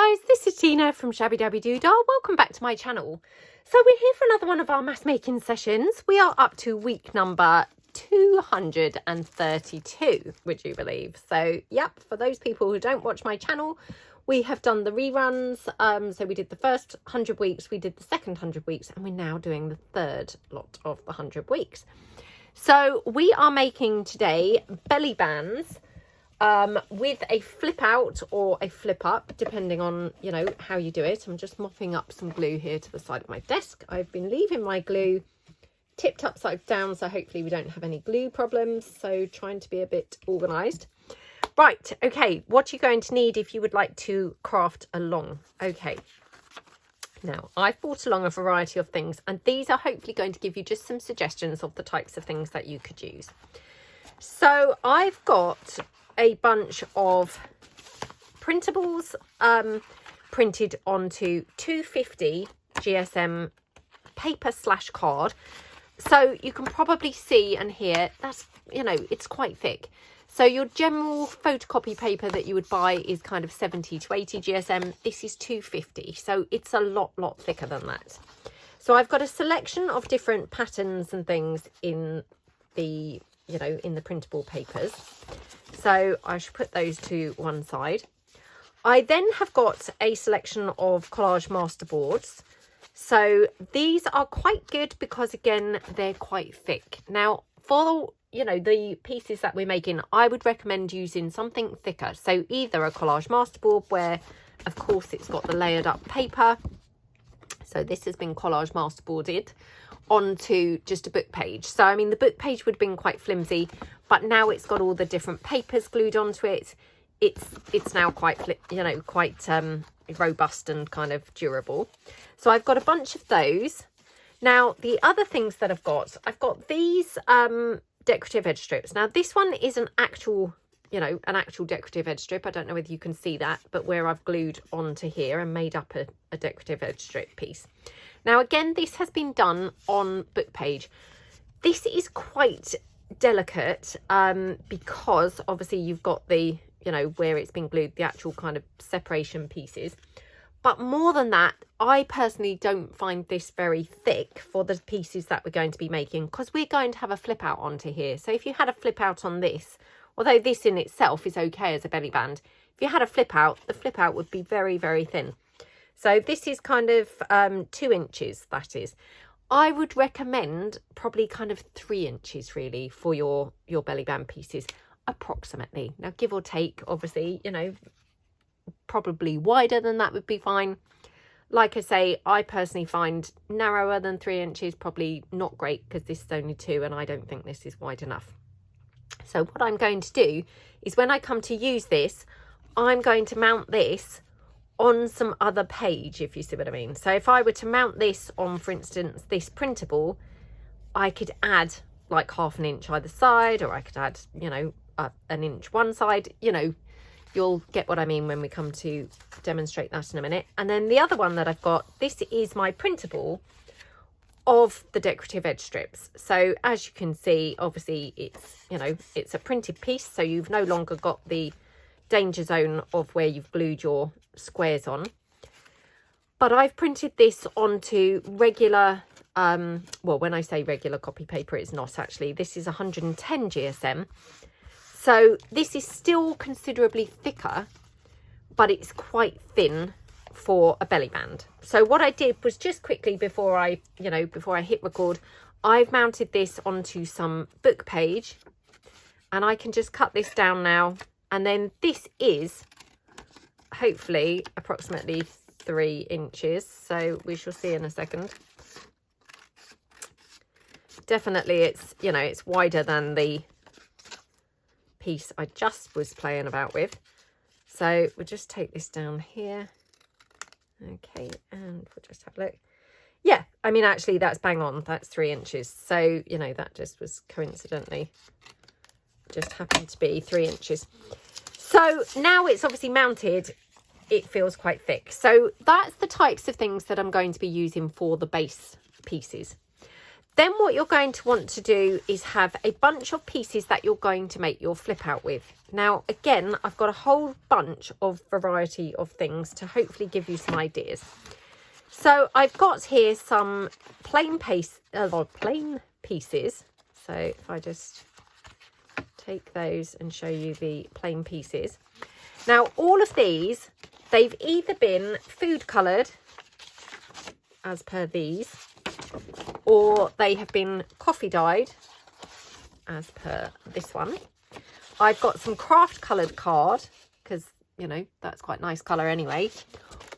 guys, this is Tina from Shabbydabbydoodah. Welcome back to my channel. So we're here for another one of our mass making sessions. We are up to week number 232, would you believe? So yep, for those people who don't watch my channel, we have done the reruns. So we did the first 100 weeks, we did the second 100 weeks, and we're now doing the third lot of the 100 weeks. So we are making today belly bands with a flip out or a flip up, depending on, you know, how you do it. I'm just mopping up some glue here to the side of my desk. I've been leaving my glue tipped upside down, so hopefully we don't have any glue problems. So trying to be a bit organized. Right, okay, what you're going to need if you would like to craft along. Okay, now I've brought along a variety of things, and these are hopefully going to give you just some suggestions of the types of things that you could use. So I've got a bunch of printables printed onto 250 GSM paper / card. So you can probably see and hear that's, you know, it's quite thick. So your general photocopy paper that you would buy is kind of 70 to 80 GSM. This is 250, so it's a lot thicker than that. So I've got a selection of different patterns and things in the, you know, in the printable papers. So I should put those to one side. I then have got a selection of collage masterboards. So these are quite good because, again, they're quite thick. Now, for, you know, the pieces that we're making, I would recommend using something thicker. So either a collage masterboard where, of course, it's got the layered up paper. So this has been collage masterboarded onto just a book page. So I mean, the book page would have been quite flimsy, but now it's got all the different papers glued onto it. It's now quite, you know, quite robust and kind of durable. So I've got a bunch of those. Now the other things that I've got these decorative edge strips. Now this one is an actual, you know, an actual decorative edge strip. I don't know whether you can see that, but where I've glued onto here and made up a decorative edge strip piece. Now, again, this has been done on book page. This is quite delicate because obviously you've got the, you know, where it's been glued, the actual kind of separation pieces. But more than that, I personally don't find this very thick for the pieces that we're going to be making, because we're going to have a flip out onto here. So if you had a flip out on this, although this in itself is okay as a belly band, if you had a flip out, the flip out would be very thin. So this is kind of 2 inches, that is. I would recommend probably kind of 3 inches really for your belly band pieces, approximately. Now, give or take, obviously, you know, probably wider than that would be fine. Like I say, I personally find narrower than 3 inches probably not great, because this is only 2 and I don't think this is wide enough. So what I'm going to do is when I come to use this, I'm going to mount this on some other page, if you see what I mean. So if I were to mount this on, for instance, this printable, I could add like 1/2 inch either side, or I could add, you know, 1 inch one side. You know, you'll get what I mean when we come to demonstrate that in a minute. And then the other one that I've got, this is my printable of the decorative edge strips. So as you can see, obviously it's, you know, it's a printed piece, so you've no longer got the danger zone of where you've glued your squares on. But I've printed this onto regular, well, when I say regular copy paper, it's not actually. This is 110 GSM. So this is still considerably thicker, but it's quite thin for a belly band. So what I did was just quickly before I hit record, I've mounted this onto some book page, and I can just cut this down now. And then this is hopefully approximately 3 inches. So we shall see in a second. Definitely it's, you know, it's wider than the piece I just was playing about with. So we'll just take this down here. Okay, and we'll just have a look. Yeah, I mean, actually that's bang on. That's 3 inches. So, you know, that just was coincidentally just happened to be 3 inches. So now it's obviously mounted, it feels quite thick. So that's the types of things that I'm going to be using for the base pieces. Then what you're going to want to do is have a bunch of pieces that you're going to make your flip out with. Now, again, I've got a whole bunch of variety of things to hopefully give you some ideas. So I've got here some plain pieces. So if I just take those and show you the plain pieces. Now, all of these, they've either been food coloured, as per these, or they have been coffee dyed, as per this one. I've got some craft coloured card, because, you know, that's quite nice colour anyway.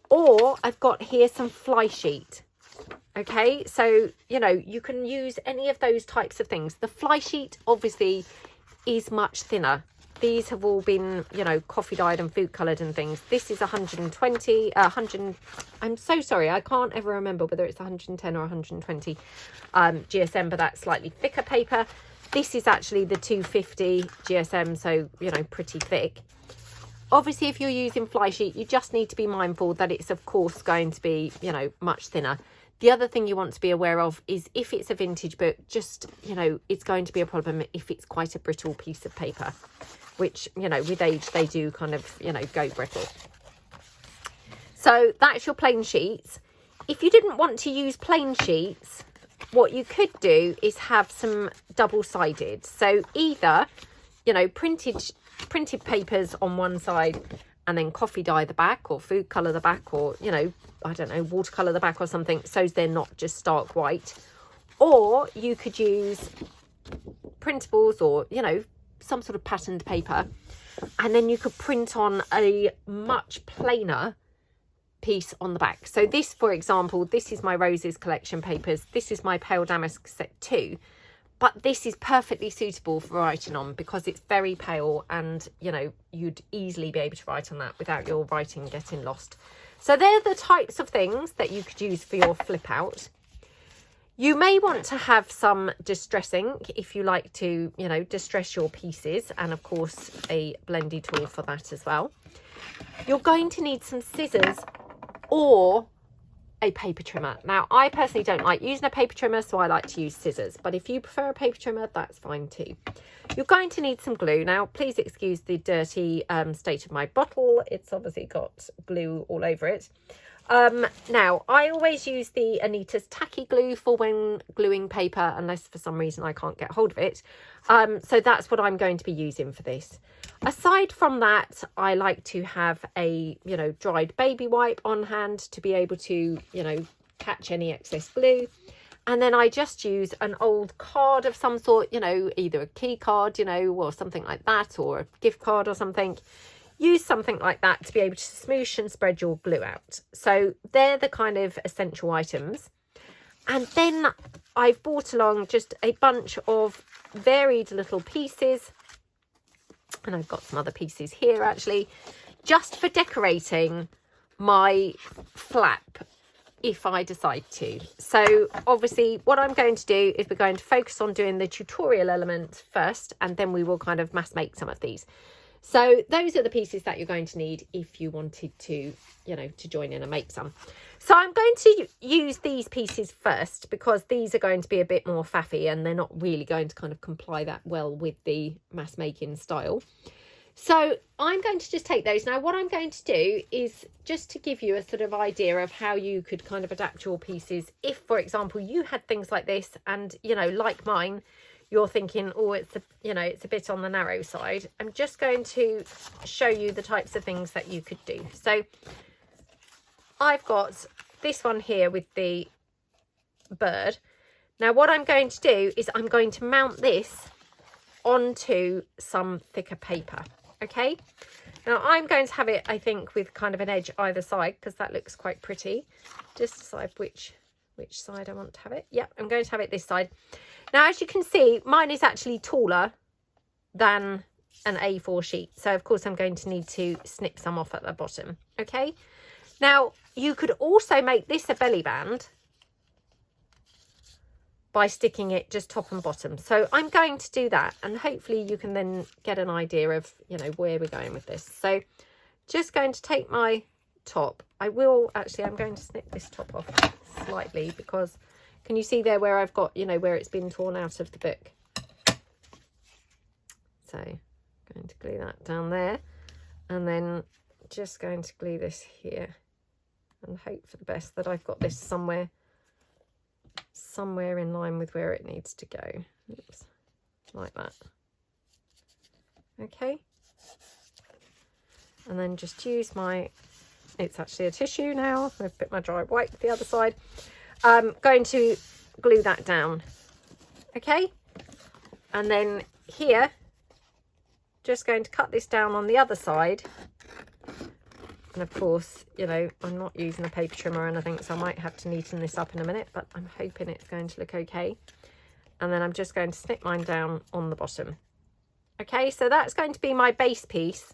Or I've got here some fly sheet. Okay, so, you know, you can use any of those types of things. The fly sheet, obviously, is much thinner. These have all been, you know, coffee dyed and food coloured and things. This is 100, I'm so sorry, I can't ever remember whether it's 110 or 120 GSM, but that's slightly thicker paper. This is actually the 250 GSM, so, you know, pretty thick. Obviously, if you're using fly sheet, you just need to be mindful that it's, of course, going to be, you know, much thinner. The other thing you want to be aware of is if it's a vintage book, just, you know, it's going to be a problem if it's quite a brittle piece of paper, which, you know, with age, they do kind of, you know, go brittle. So that's your plain sheets. If you didn't want to use plain sheets, what you could do is have some double-sided. So either, you know, printed papers on one side and then coffee dye the back, or food colour the back, or, you know, I don't know, watercolour the back or something, so they're not just stark white. Or you could use printables, or, you know, some sort of patterned paper, and then you could print on a much plainer piece on the back. So this, for example, this is my Roses collection papers. This is my Pale Damask set 2. But this is perfectly suitable for writing on because it's very pale, and, you know, you'd easily be able to write on that without your writing getting lost. So they're the types of things that you could use for your flip out. You may want to have some distress ink if you like to, you know, distress your pieces, and of course a blendy tool for that as well. You're going to need some scissors or a paper trimmer. Now, I personally don't like using a paper trimmer, so I like to use scissors, but if you prefer a paper trimmer, that's fine too. You're going to need some glue. Now, please excuse the dirty state of my bottle. It's obviously got glue all over it. Now, I always use the Anita's tacky glue for when gluing paper, unless for some reason I can't get hold of it. So that's what I'm going to be using for this. Aside from that, I like to have a, you know, dried baby wipe on hand to be able to, you know, catch any excess glue. And then I just use an old card of some sort, you know, either a key card, you know, or something like that, or a gift card or something. Use something like that to be able to smoosh and spread your glue out. So they're the kind of essential items. And then I've brought along just a bunch of varied little pieces. And I've got some other pieces here actually, just for decorating my flap if I decide to. So obviously what I'm going to do is we're going to focus on doing the tutorial element first, and then we will kind of mass make some of these. So those are the pieces that you're going to need if you wanted to, you know, to join in and make some. So I'm going to use these pieces first because these are going to be a bit more faffy and they're not really going to kind of comply that well with the mass making style. So I'm going to just take those. Now what I'm going to do is just to give you a sort of idea of how you could kind of adapt your pieces. If, for example, you had things like this and, you know, like mine, you're thinking, oh, it's a, you know, it's a bit on the narrow side. I'm just going to show you the types of things that you could do. So I've got this one here with the bird. Now what I'm going to do is I'm going to mount this onto some thicker paper. Okay, now I'm going to have it, I think, with kind of an edge either side because that looks quite pretty. Just decide which side I want to have it. Yep, I'm going to have it this side. Now, as you can see, mine is actually taller than an A4 sheet. So, of course, I'm going to need to snip some off at the bottom. Okay. Now, you could also make this a belly band by sticking it just top and bottom. So I'm going to do that, and hopefully you can then get an idea of, you know, where we're going with this. So just going to take my top. I'm going to snip this top off slightly because Can you see there where I've got, you know, where it's been torn out of the book? So going to glue that down there, and then just going to glue this here and hope for the best that I've got this somewhere in line with where it needs to go. Oops, like that. Okay, and then just use my, it's actually a tissue now, I've put my dry wipe to the other side. I'm going to glue that down. Okay, and then here, just going to cut this down on the other side. And of course, you know, I'm not using a paper trimmer or anything, so I might have to neaten this up in a minute, but I'm hoping it's going to look okay. And then I'm just going to snip mine down on the bottom. Okay, so that's going to be my base piece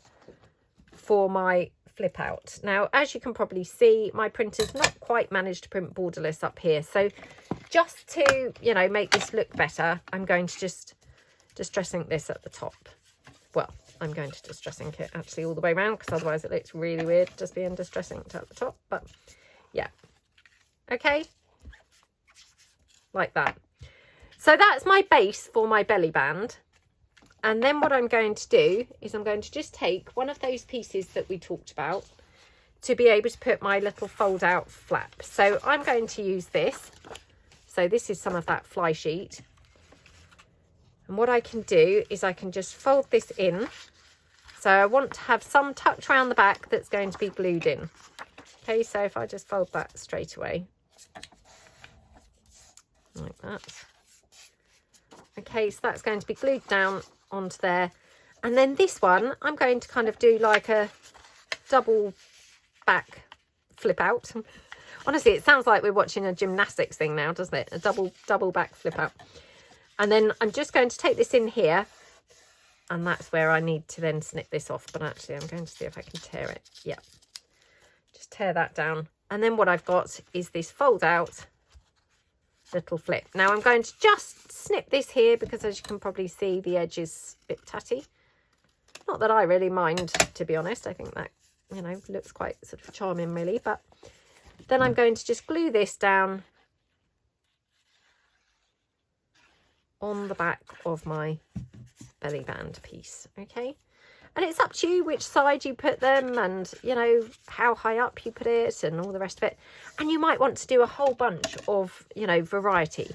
for my flip out. Now, as you can probably see, my printer's not quite managed to print borderless up here. So just to, you know, make this look better, I'm going to just distress ink this at the top. Well, I'm going to distress ink it actually all the way around, because otherwise it looks really weird just being distress inked at the top. But yeah, okay, like that. So that's my base for my belly band. And then what I'm going to do is I'm going to just take one of those pieces that we talked about to be able to put my little fold out flap. So I'm going to use this. So this is some of that fly sheet. And what I can do is I can just fold this in. So I want to have some tucked around the back that's going to be glued in. Okay, so if I just fold that straight away, like that. Okay, so that's going to be glued down onto there. And then this one, I'm going to kind of do like a double back flip out. Honestly, it sounds like we're watching a gymnastics thing now, doesn't it? A double back flip out. And then I'm just going to take this in here, and that's where I need to then snip this off. But actually, I'm going to see if I can tear it. Yeah, just tear that down. And then what I've got is this fold out little flip. Now I'm going to just snip this here, because as you can probably see, the edge is a bit tatty. Not that I really mind, to be honest. I think that, you know, looks quite sort of charming really. But then I'm going to just glue this down on the back of my belly band piece. Okay, and it's up to you which side you put them, and you know how high up you put it and all the rest of it. And you might want to do a whole bunch of, you know, variety.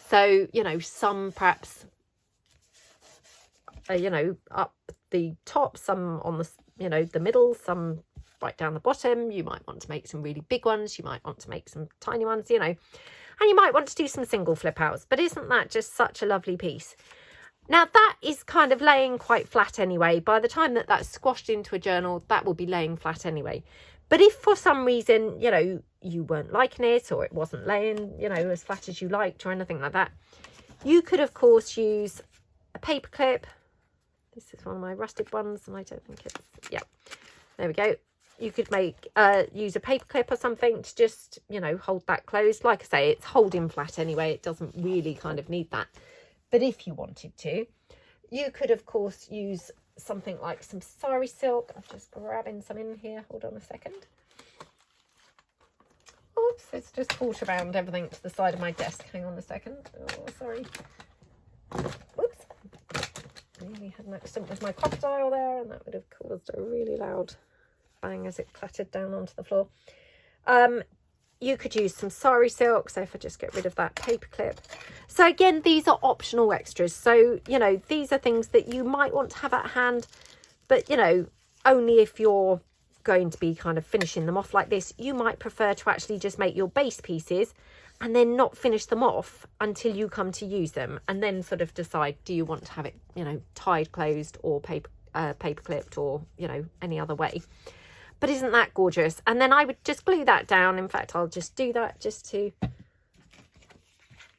So, you know, some perhaps you know, up the top, some on the, you know, the middle, some right down the bottom. You might want to make some really big ones, you might want to make some tiny ones, you know. And you might want to do some single flip outs, but isn't that just such a lovely piece? Now that is kind of laying quite flat anyway. By the time that that's squashed into a journal, that will be laying flat anyway. But if for some reason, you know, you weren't liking it, or it wasn't laying, you know, as flat as you liked or anything like that, you could of course use a paper clip. This is one of my rusted ones, and I don't think it's, yeah, there we go. You could make use a paper clip or something to just, you know, hold that closed. Like I say, it's holding flat anyway. It doesn't really kind of need that. But if you wanted to, you could of course use something like some sari silk. I'm just grabbing some in here. Hold on a second. Oops, it's just caught around everything to the side of my desk. Hang on a second. Oh, sorry. Oops. I nearly had an accident with my crocodile there, and that would have caused a really loud bang as it clattered down onto the floor. You could use some sari silk, so if I just get rid of that paper clip. So again, these are optional extras, so you know, these are things that you might want to have at hand, but you know, only if you're going to be kind of finishing them off like this. You might prefer to actually just make your base pieces and then not finish them off until you come to use them, and then sort of decide, do you want to have it, you know, tied closed or paper clipped, or you know, any other way. But isn't that gorgeous? And then I would just glue that down. In fact, I'll just do that just to...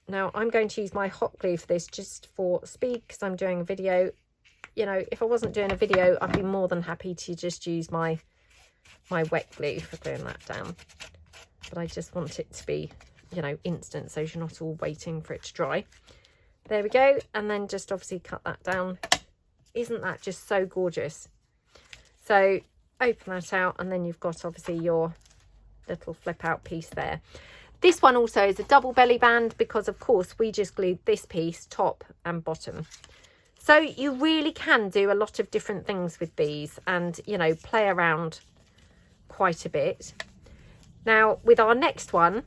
Now, I'm going to use my hot glue for this just for speed, because I'm doing a video. You know, if I wasn't doing a video, I'd be more than happy to just use my wet glue for gluing that down. But I just want it to be, you know, instant, so you're not all waiting for it to dry. There we go. And then just obviously cut that down. Isn't that just so gorgeous? So open that out, and then you've got obviously your little flip out piece there. This one also is a double belly band because of course we just glued this piece top and bottom. So you really can do a lot of different things with these and, you know, play around quite a bit. Now with our next one,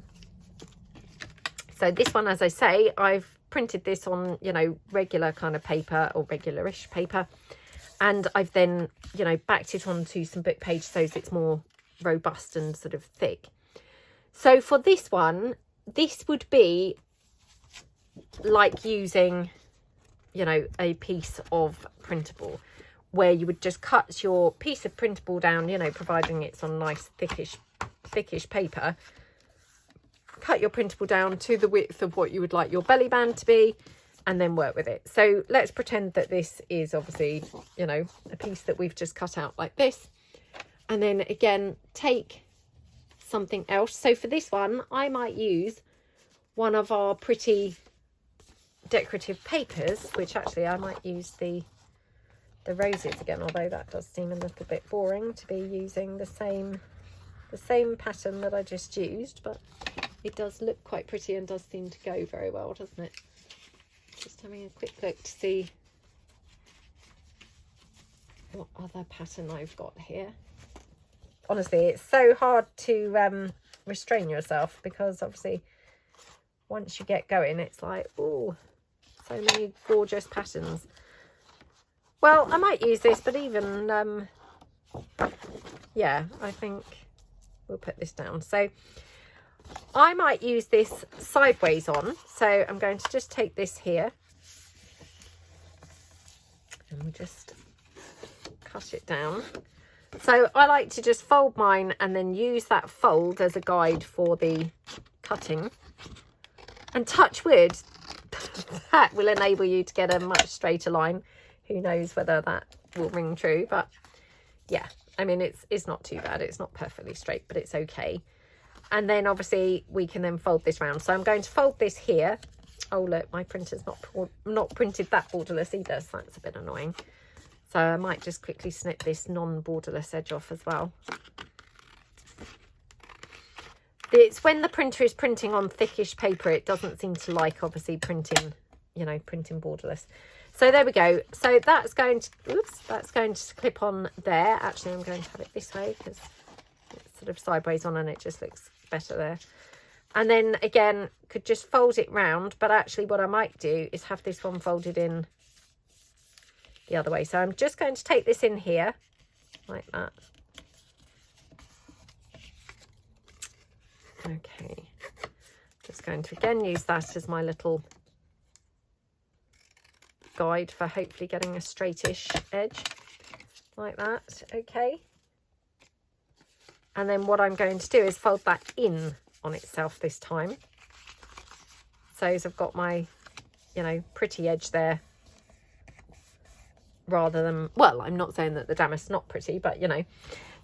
so this one, as I say, I've printed this on, you know, regular kind of paper or regularish paper. And I've then, you know, backed it onto some book page so it's more robust and sort of thick. So for this one, this would be like using, you know, a piece of printable where you would just cut your piece of printable down, you know, providing it's on nice thickish paper. Cut your printable down to the width of what you would like your belly band to be and then work with it. So let's pretend that this is obviously, you know, a piece that we've just cut out like this. And then again, take something else. So for this one, I might use one of our pretty decorative papers, which actually I might use the roses again, although that does seem a little bit boring to be using the same pattern that I just used, but it does look quite pretty and does seem to go very well, doesn't it? Just having a quick look to see what other pattern I've got here. Honestly, it's so hard to restrain yourself because obviously once you get going, it's like, oh, so many gorgeous patterns. Well, I might use this, but even, yeah, I think we'll put this down. So I might use this sideways on. So I'm going to just take this here and we'll just cut it down. So I like to just fold mine and then use that fold as a guide for the cutting. And touch wood, that will enable you to get a much straighter line. Who knows whether that will ring true, but yeah, I mean, it's not too bad. It's not perfectly straight, but it's okay. And then obviously we can then fold this round. So I'm going to fold this here. Oh, look, my printer's not printed that borderless either, so that's a bit annoying. So I might just quickly snip this non-borderless edge off as well. It's when the printer is printing on thickish paper, it doesn't seem to like, obviously, printing, you know, printing borderless. So there we go. So that's going to, oops, that's going to clip on there. Actually, I'm going to have it this way because it's sort of sideways on and it just looks better there. And then again, could just fold it round. But actually what I might do is have this one folded in the other way. So I'm just going to take this in here like that. Okay. Just going to again use that as my little guide for hopefully getting a straightish edge like that. Okay, and then what I'm going to do is fold that in on itself this time, so as I've got my, you know, pretty edge there rather than, well, I'm not saying that the damask's not pretty, but you know,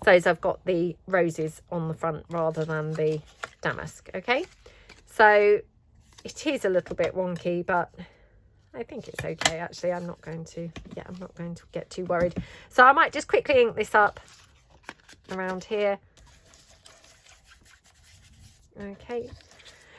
so as I've got the roses on the front rather than the damask. Okay, so it is a little bit wonky, but I think it's okay. Actually, I'm not going to get too worried. So I might just quickly ink this up around here. Okay.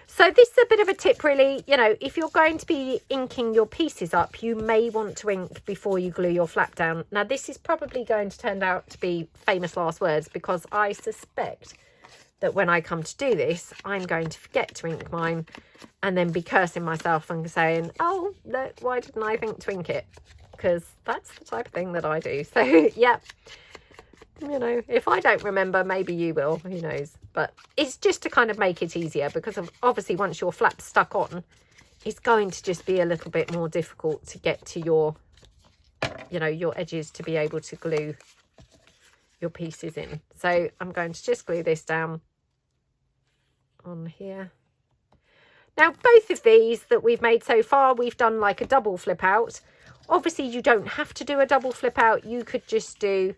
So this is a bit of a tip, really. You know, if you're going to be inking your pieces up, you may want to ink before you glue your flap down. Now, this is probably going to turn out to be famous last words because I suspect that when I come to do this, I'm going to forget to ink mine and then be cursing myself and saying, oh, look, why didn't I think to ink it? Because that's the type of thing that I do. So, yeah, you know, if I don't remember, maybe you will, who knows. But it's just to kind of make it easier because obviously once your flap's stuck on, it's going to just be a little bit more difficult to get to your, you know, your edges to be able to glue your pieces in. So I'm going to just glue this down on here. Now both of these that we've made so far, we've done like a double flip out. Obviously you don't have to do a double flip out. You could just do,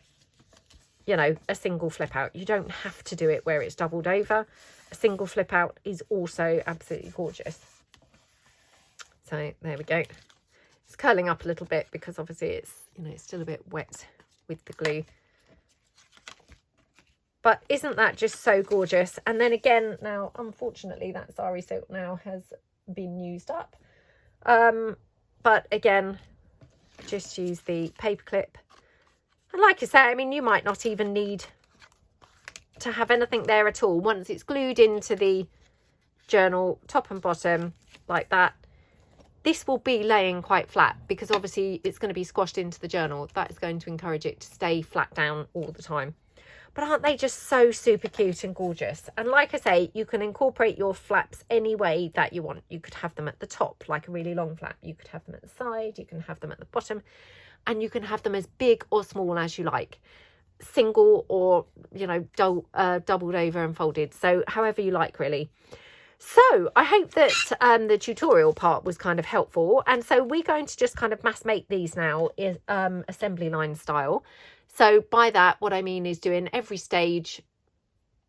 you know, a single flip out. You don't have to do it where it's doubled over. A single flip out is also absolutely gorgeous. So there we go. It's curling up a little bit because obviously it's, you know, it's still a bit wet with the glue. But isn't that just so gorgeous? And then again, now, unfortunately, that sari silk now has been used up. But again, just use the paper clip. And like I say, I mean, you might not even need to have anything there at all. Once it's glued into the journal, top and bottom, like that, this will be laying quite flat because obviously it's going to be squashed into the journal. That is going to encourage it to stay flat down all the time. But aren't they just so super cute and gorgeous? And like I say, you can incorporate your flaps any way that you want. You could have them at the top, like a really long flap. You could have them at the side. You can have them at the bottom. And you can have them as big or small as you like. Single or, you know, doubled over and folded. So however you like, really. So I hope that the tutorial part was kind of helpful. And so we're going to just kind of mass make these now in assembly line style. So by that, what I mean is doing every stage,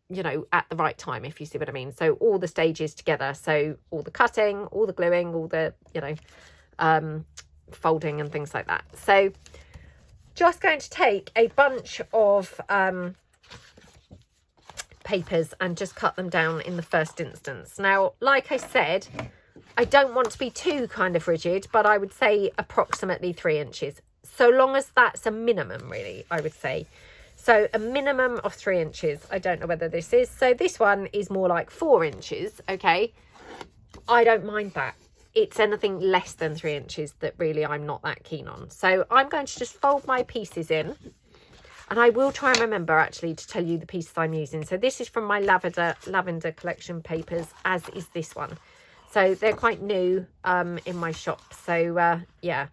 you know, at the right time, if you see what I mean. So all the stages together. So all the cutting, all the gluing, all the, you know, folding and things like that. So just going to take a bunch of papers and just cut them down in the first instance. Now, like I said, I don't want to be too kind of rigid, but I would say approximately 3 inches. So long as that's a minimum, really, I would say. So a minimum of 3 inches. I don't know whether this is. So this one is more like 4 inches, okay? I don't mind that. It's anything less than 3 inches that really I'm not that keen on. So I'm going to just fold my pieces in. And I will try and remember, actually, to tell you the pieces I'm using. So this is from my lavender collection papers, as is this one. So they're quite new in my shop. So, yeah.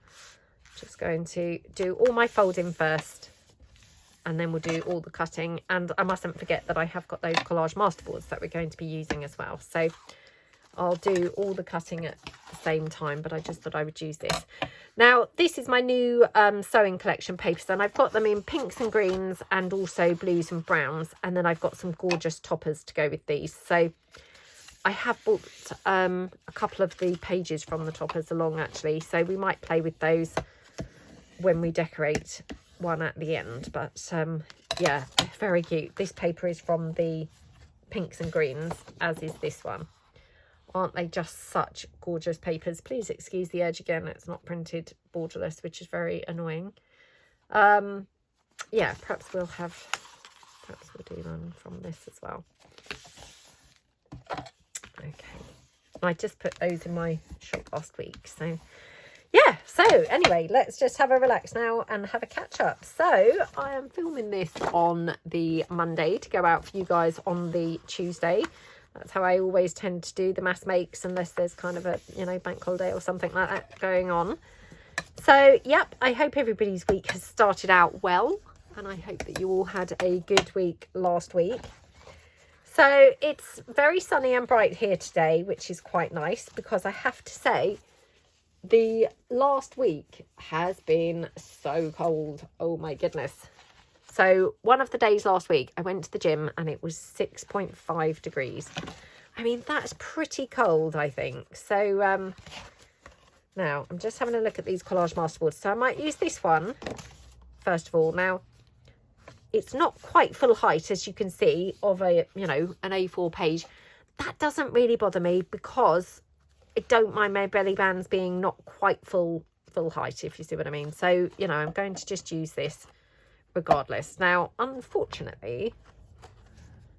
Just going to do all my folding first, and then we'll do all the cutting. And I mustn't forget that I have got those collage masterboards that we're going to be using as well. So I'll do all the cutting at the same time, but I just thought I would use this. Now, this is my new sewing collection papers, and I've got them in pinks and greens and also blues and browns. And then I've got some gorgeous toppers to go with these. So I have bought a couple of the pages from the toppers along, actually. So we might play with those when we decorate one at the end. But yeah, very cute. This paper is from the pinks and greens, as is this one. Aren't they just such gorgeous papers? Please excuse the edge again, it's not printed borderless, which is very annoying. Yeah, perhaps we'll do one from this as well. Okay, I just put those in my shop last week, so yeah. So anyway, let's just have a relax now and have a catch up. So I am filming this on the Monday to go out for you guys on the Tuesday. That's how I always tend to do the mass makes, unless there's kind of a, you know, bank holiday or something like that going on. So yep, I hope everybody's week has started out well, and I hope that you all had a good week last week. So it's very sunny and bright here today, which is quite nice, because I have to say the last week has been so cold. Oh my goodness. So one of the days last week, I went to the gym and it was 6.5 degrees. I mean, that's pretty cold, I think. So now I'm just having a look at these collage masterboards. So I might use this one first of all. Now, it's not quite full height, as you can see, of a, you know, an A4 page. That doesn't really bother me because I don't mind my belly bands being not quite full height, if you see what I mean. So, you know, I'm going to just use this regardless. Now, unfortunately,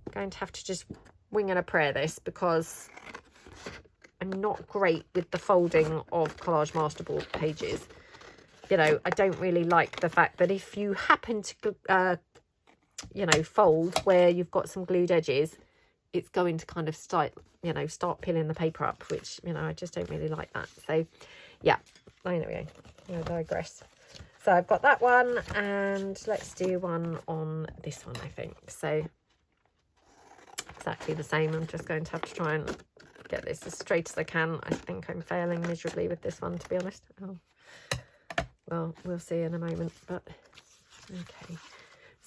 I'm going to have to just wing and a prayer this, because I'm not great with the folding of collage masterboard pages. You know, I don't really like the fact that if you happen to you know, fold where you've got some glued edges, it's going to kind of start peeling the paper up, which, you know, I just don't really like that. So yeah, anyway, I digress. So I've got that one, and let's do one on this one, I think. So exactly the same. I'm just going to have to try and get this as straight as I can. I think I'm failing miserably with this one, to be honest. Oh, well, we'll see in a moment, but okay.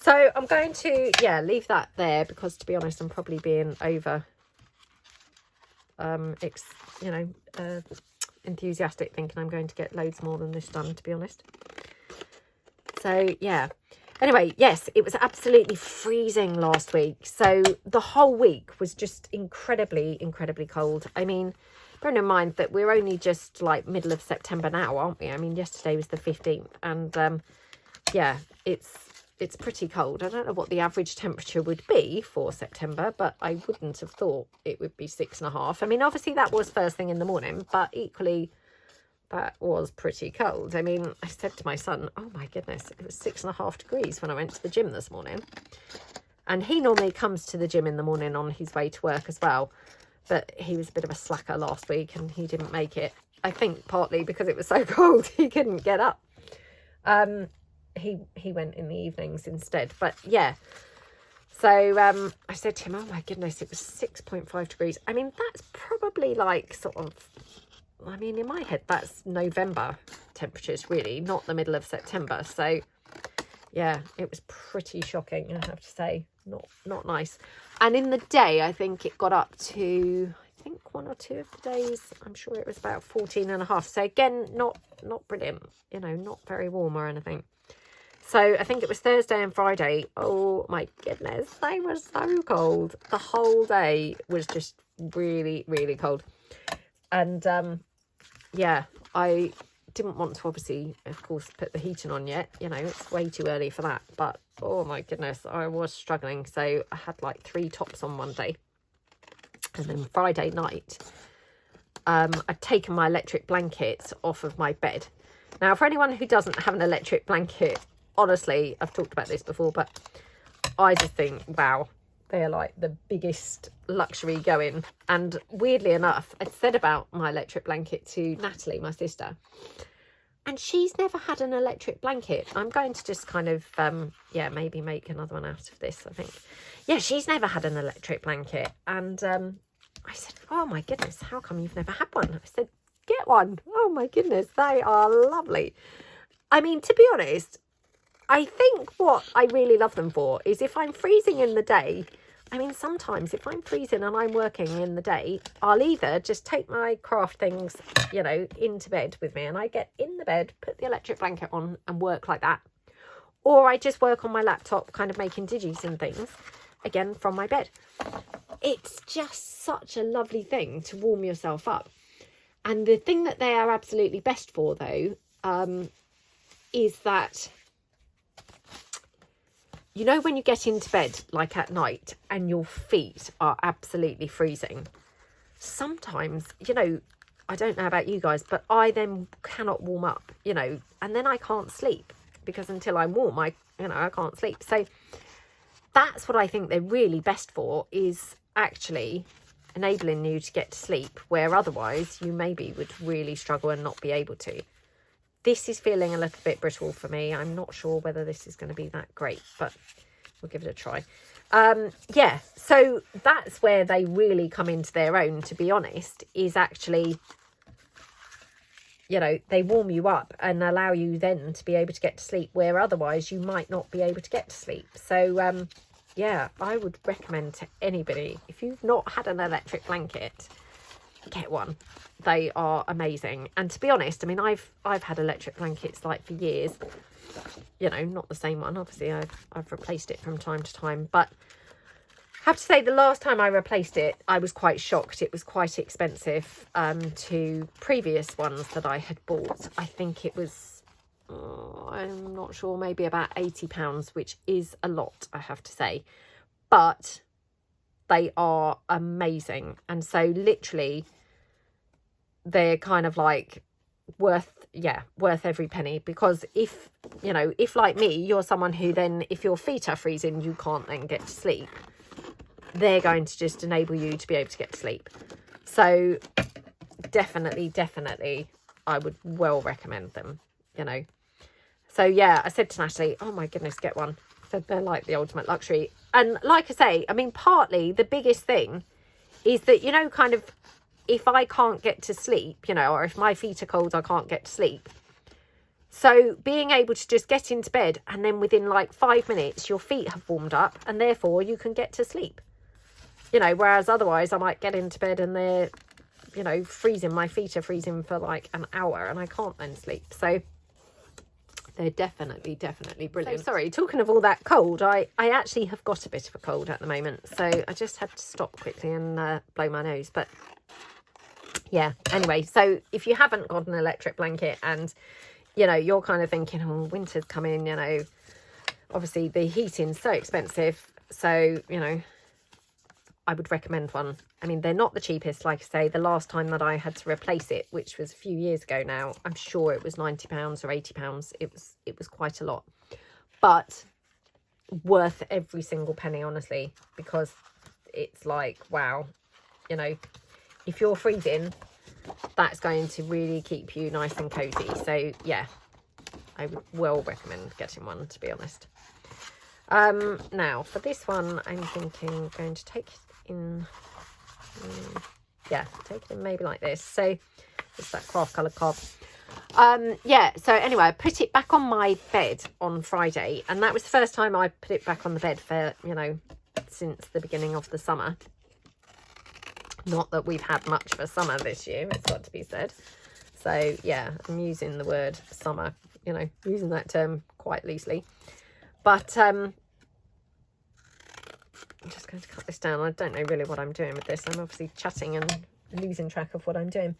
So I'm going to, yeah, leave that there, because to be honest, I'm probably being over, enthusiastic, thinking I'm going to get loads more than this done, to be honest. So yeah, Anyway, yes, it was absolutely freezing last week. So the whole week was just incredibly, incredibly cold. I mean, bearing in mind that we're only just like middle of September now, aren't we? I mean, yesterday was the 15th, and yeah, it's pretty cold. I don't know what the average temperature would be for September, but I wouldn't have thought it would be 6.5. I mean, obviously that was first thing in the morning, but equally that was pretty cold. I mean, I said to my son, oh my goodness, it was 6.5 degrees when I went to the gym this morning. And he normally comes to the gym in the morning on his way to work as well. But he was a bit of a slacker last week and he didn't make it. I think partly because it was so cold, he couldn't get up. He went in the evenings instead. But yeah, so I said to him, oh my goodness, it was 6.5 degrees. I mean, that's probably like sort of, I mean, in my head, that's November temperatures, really, not the middle of September. So, yeah, it was pretty shocking, I have to say. Not nice. And in the day, I think it got up to, I think 1 or 2 of the days, I'm sure it was about 14.5. So, again, not brilliant, you know, not very warm or anything. So, I think it was Thursday and Friday. Oh, my goodness, they were so cold. The whole day was just really, really cold. And, yeah, I didn't want to obviously, of course, put the heating on yet. You know, it's way too early for that. But, oh my goodness, I was struggling. So I had like 3 tops on one day. And then Friday night, I'd taken my electric blanket off of my bed. Now, for anyone who doesn't have an electric blanket, honestly, I've talked about this before, but I just think, wow, they're like the biggest luxury going. And weirdly enough, I said about my electric blanket to Natalie, my sister, and she's never had an electric blanket. I'm going to just kind of, yeah, maybe make another one out of this, I think. Yeah, she's never had an electric blanket. And I said, oh my goodness, how come you've never had one? I said, get one. Oh my goodness, they are lovely. I mean, to be honest, I think what I really love them for is if I'm freezing in the day, I mean, sometimes if I'm freezing and I'm working in the day, I'll either just take my craft things, you know, into bed with me and I get in the bed, put the electric blanket on and work like that. Or I just work on my laptop kind of making digis and things, again, from my bed. It's just such a lovely thing to warm yourself up. And the thing that they are absolutely best for, though, is that, you know, when you get into bed, like at night, and your feet are absolutely freezing, sometimes, you know, I don't know about you guys, but I then cannot warm up, you know, and then I can't sleep because until I'm warm, I can't sleep. So that's what I think they're really best for, is actually enabling you to get to sleep where otherwise you maybe would really struggle and not be able to. This is feeling a little bit brittle for me. I'm not sure whether this is going to be that great, but we'll give it a try. Yeah, so that's where they really come into their own, to be honest, is actually, you know, they warm you up and allow you then to be able to get to sleep where otherwise you might not be able to get to sleep. So, yeah, I would recommend to anybody, if you've not had an electric blanket, get one. They are amazing. And to be honest, I mean, I've had electric blankets like for years, you know, not the same one, obviously. I've replaced it from time to time, but I have to say the last time I replaced it, I was quite shocked. It was quite expensive to previous ones that I had bought. I think it was, I'm not sure, maybe about £80, which is a lot, I have to say, but they are amazing. And so literally they're kind of like worth every penny, because if, you know, if like me, you're someone who then, if your feet are freezing, you can't then get to sleep, they're going to just enable you to be able to get to sleep. So definitely I would well recommend them, you know. So yeah, I said to Natalie, oh my goodness, get one. I said they're like the ultimate luxury. And like I say, I mean, partly the biggest thing is that, you know, kind of, if I can't get to sleep, you know, or if my feet are cold, I can't get to sleep. So being able to just get into bed and then within like 5 minutes, your feet have warmed up and therefore you can get to sleep. You know, whereas otherwise I might get into bed and they're, you know, freezing. My feet are freezing for like an hour and I can't then sleep. So they're definitely brilliant. So, sorry, talking of all that cold, I actually have got a bit of a cold at the moment, so I just had to stop quickly and blow my nose. But yeah, anyway, so if you haven't got an electric blanket and, you know, you're kind of thinking, oh, winter's coming, you know, obviously the heating's so expensive, so, you know, I would recommend one. I mean, they're not the cheapest, like I say. The last time that I had to replace it, which was a few years ago now, I'm sure it was £90 or £80. It was quite a lot, but worth every single penny, honestly, because it's like, wow, you know, if you're freezing, that's going to really keep you nice and cozy. So yeah, I would well recommend getting one, to be honest. Now for this one, I'm thinking going to take it in, yeah, take it in maybe like this. So it's that craft colour cob. Yeah, so anyway, I put it back on my bed on Friday, and that was the first time I put it back on the bed for, you know, since the beginning of the summer. Not that we've had much of a summer this year, it's got to be said. So yeah, I'm using the word summer, you know, using that term quite loosely. But I'm just going to cut this down. I don't know really what I'm doing with this. I'm obviously chatting and losing track of what I'm doing.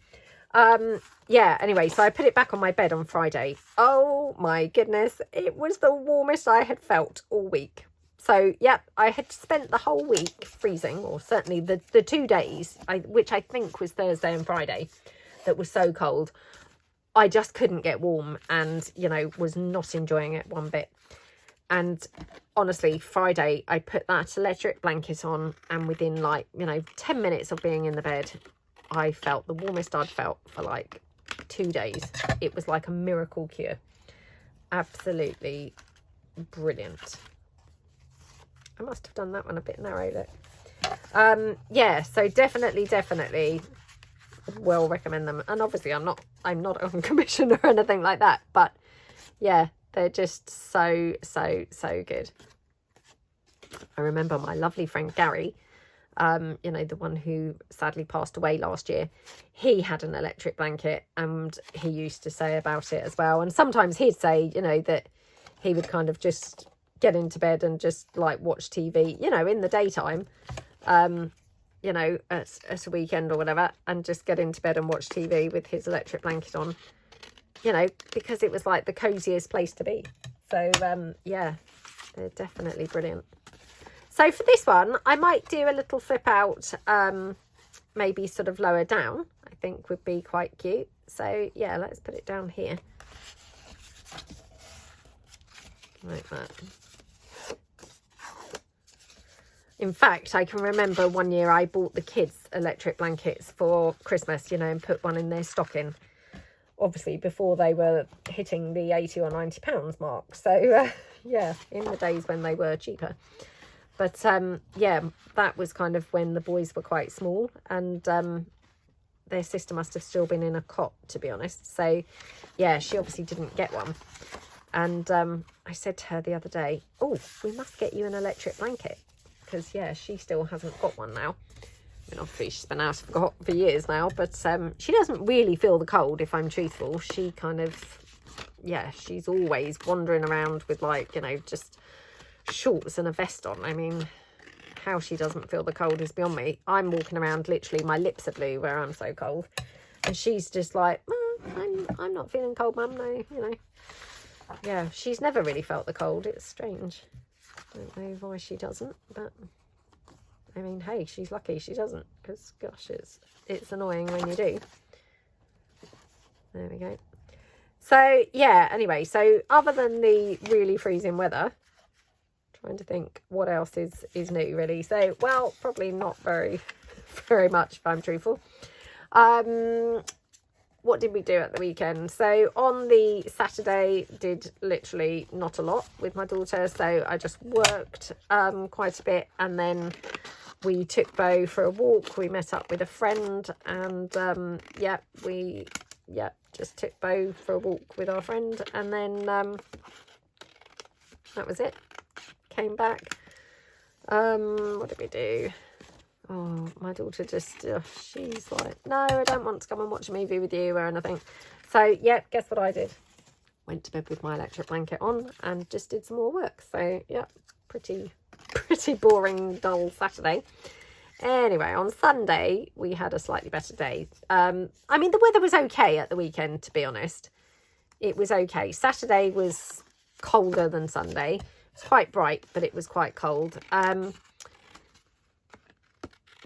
Yeah, anyway, so I put it back on my bed on Friday. Oh my goodness, it was the warmest I had felt all week. So yeah, I had spent the whole week freezing, or certainly the 2 days, which I think was Thursday and Friday, that was so cold. I just couldn't get warm, and, you know, was not enjoying it one bit. And honestly, Friday, I put that electric blanket on, and within, like, you know, 10 minutes of being in the bed, I felt the warmest I'd felt for like 2 days. It was like a miracle cure. Absolutely brilliant. I must have done that one a bit narrow, look. Yeah, so definitely well recommend them. And obviously I'm not on commission or anything like that, but yeah, they're just so good. I remember my lovely friend Gary, you know, the one who sadly passed away last year, he had an electric blanket, and he used to say about it as well. And sometimes he'd say, you know, that he would kind of just get into bed and just like watch TV, you know, in the daytime, you know, at a weekend or whatever, and just get into bed and watch TV with his electric blanket on, you know, because it was like the coziest place to be. So yeah, they're definitely brilliant. So for this one, I might do a little flip out, maybe sort of lower down, I think would be quite cute. So yeah, let's put it down here. Like that. In fact, I can remember one year I bought the kids electric blankets for Christmas, you know, and put one in their stocking. Obviously, before they were hitting the £80 or £90 mark. So, yeah, in the days when they were cheaper. But, yeah, that was kind of when the boys were quite small. And their sister must have still been in a cot, to be honest. So, yeah, she obviously didn't get one. And I said to her the other day, oh, we must get you an electric blanket. Because, yeah, she still hasn't got one now. I mean, obviously, she's been out of got for years now. But she doesn't really feel the cold, if I'm truthful. She kind of, yeah, she's always wandering around with, like, you know, just shorts and a vest on. I mean, how she doesn't feel the cold is beyond me. I'm walking around, literally, my lips are blue where I'm so cold. And she's just like, I'm not feeling cold, Mum. No, you know. Yeah, she's never really felt the cold. It's strange. I don't know why she doesn't, but I mean, hey, she's lucky she doesn't, because gosh, it's annoying when you do. There we go. So yeah, anyway, so other than the really freezing weather, trying to think what else is new really. So, well, probably not very much, if I'm truthful. What did we do at the weekend? So on the Saturday, did literally not a lot with my daughter. So I just worked quite a bit, and then we took Bo for a walk. We met up with a friend, and yeah, we just took Bo for a walk with our friend, and then that was it. Came back. What did we do? Oh, my daughter just, she's like, no, I don't want to come and watch a movie with you or anything. So, yeah, guess what I did? went to bed with my electric blanket on and just did some more work. So yeah, pretty boring, dull Saturday. Anyway, on Sunday we had a slightly better day. I mean, the weather was okay at the weekend, to be honest. It was okay. Saturday was colder than Sunday. It's quite bright, but it was quite cold.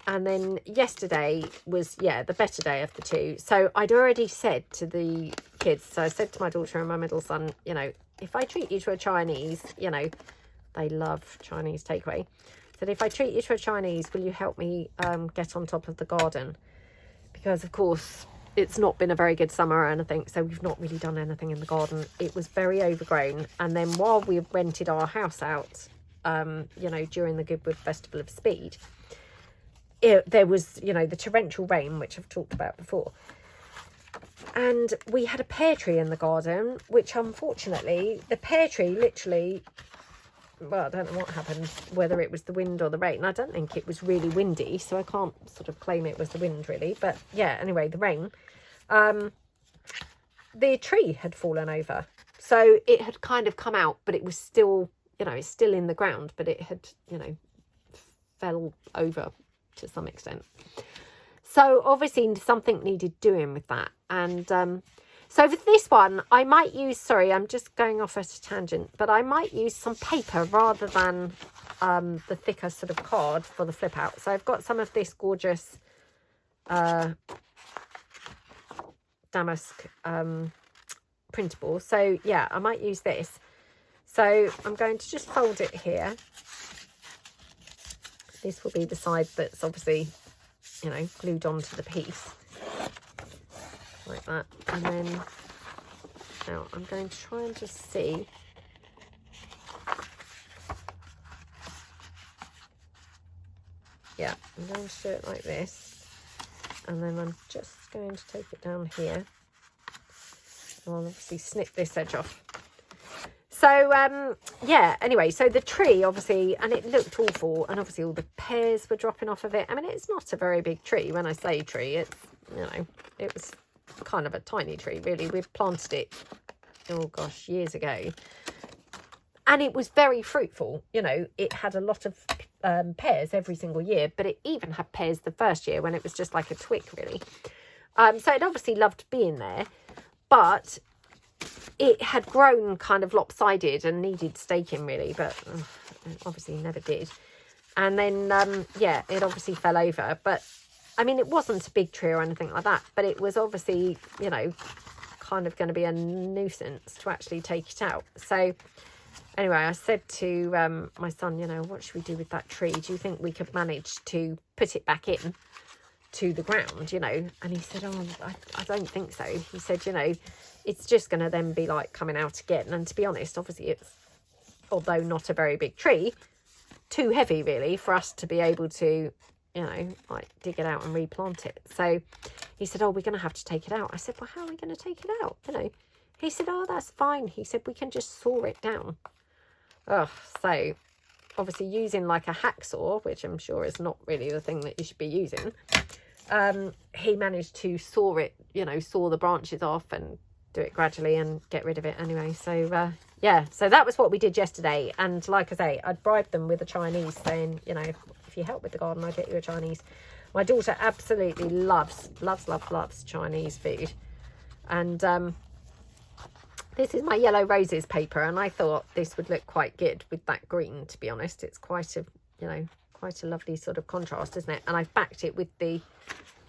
And then yesterday was, yeah, the better day of the two. So I'd already said to the kids, so I said to my daughter and my middle son, you know, if I treat you to a Chinese, you know, they love Chinese takeaway. Said, if I treat you to a Chinese, will you help me get on top of the garden? Because, of course, it's not been a very good summer or anything, so we've not really done anything in the garden. It was very overgrown. And then while we rented our house out, you know, during the Goodwood Festival of Speed, there was, you know, the torrential rain, which I've talked about before. And we had a pear tree in the garden, which unfortunately, the pear tree literally, well, I don't know what happened, whether it was the wind or the rain. I don't think it was really windy, so I can't sort of claim it was the wind really. But yeah, anyway, the rain. The tree had fallen over. So it had kind of come out, but it was still, you know, it's still in the ground, but it had, you know, fell over to some extent. So obviously something needed doing with that. And so for this one, I might use, sorry, I'm just going off at a tangent, but I might use some paper rather than the thicker sort of card for the flip out. So I've got some of this gorgeous damask printable. So yeah, I might use this. So I'm going to just fold it here. This will be the side that's obviously, you know, glued onto the piece. Like that. And then, now I'm going to try and just see. Yeah, I'm going to do it like this. And then I'm just going to take it down here. I'll obviously snip this edge off. So, yeah, anyway, so the tree, obviously, and it looked awful, and obviously all the pears were dropping off of it. I mean, it's not a very big tree. When I say tree, it's, you know, it was kind of a tiny tree, really. We've planted it, oh gosh, years ago. And it was very fruitful, you know. It had a lot of pears every single year, but it even had pears the first year when it was just like a twig, really. So it obviously loved being there, but it had grown kind of lopsided and needed staking really, but it obviously never did. And then, yeah, it obviously fell over. But, I mean, it wasn't a big tree or anything like that, but it was obviously, you know, kind of going to be a nuisance to actually take it out. So, anyway, I said to my son, you know, what should we do with that tree? Do you think we could manage to put it back in to the ground, you know? And he said, oh, I don't think so. He said, you know, it's just going to then be like coming out again. And to be honest, obviously it's, although not a very big tree, too heavy really for us to be able to, you know, like dig it out and replant it. So he said, oh, we're going to have to take it out. I said, well, how are we going to take it out? You know, he said, oh, that's fine. He said, we can just saw it down. Oh, so obviously using like a hacksaw, which I'm sure is not really the thing that you should be using. He managed to saw it, you know, saw the branches off and do it gradually and get rid of it anyway. So yeah, so that was what we did yesterday. And like I say, I'd bribed them with a Chinese, saying, you know, if you help with the garden, I'll get you a Chinese. My daughter absolutely loves Chinese food. And this is my yellow roses paper, and I thought this would look quite good with that green, to be honest. It's quite a, you know, quite a lovely sort of contrast, isn't it? And I've backed it with the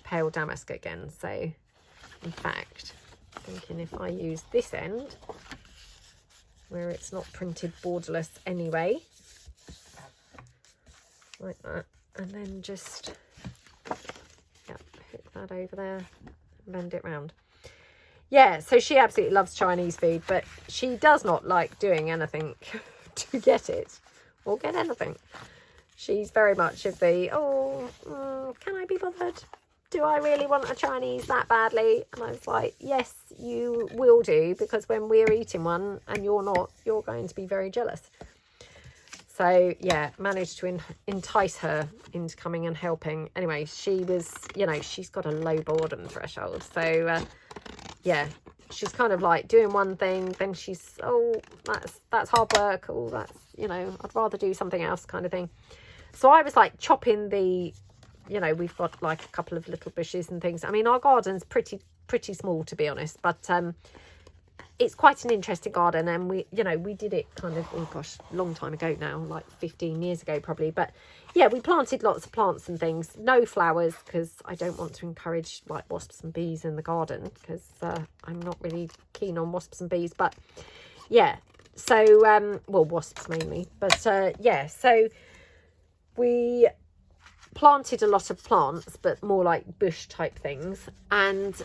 pale damask again. So in fact, thinking if I use this end where it's not printed borderless anyway, like that, and then just, yeah, hook that over there and bend it round. Yeah, so she absolutely loves Chinese food, but she does not like doing anything to get it or get anything. She's very much of the, can I be bothered? Do I really want a Chinese that badly? And I was like, yes, you will do, because when we're eating one and you're not, you're going to be very jealous. So, yeah, managed to entice her into coming and helping. Anyway, she was, you know, she's got a low boredom threshold. So, yeah, she's kind of like doing one thing, then she's, oh, that's hard work, oh, that's, you know, I'd rather do something else kind of thing. So I was like chopping the, you know, we've got like a couple of little bushes and things. I mean, our garden's pretty small, to be honest, but it's quite an interesting garden, and we, you know, we did it kind of, oh gosh, long time ago now, like 15 years ago probably. But yeah, we planted lots of plants and things, no flowers, because I don't want to encourage like wasps and bees in the garden, because I'm not really keen on wasps and bees. But yeah, so well, wasps mainly, but yeah, so we planted a lot of plants, but more like bush type things. And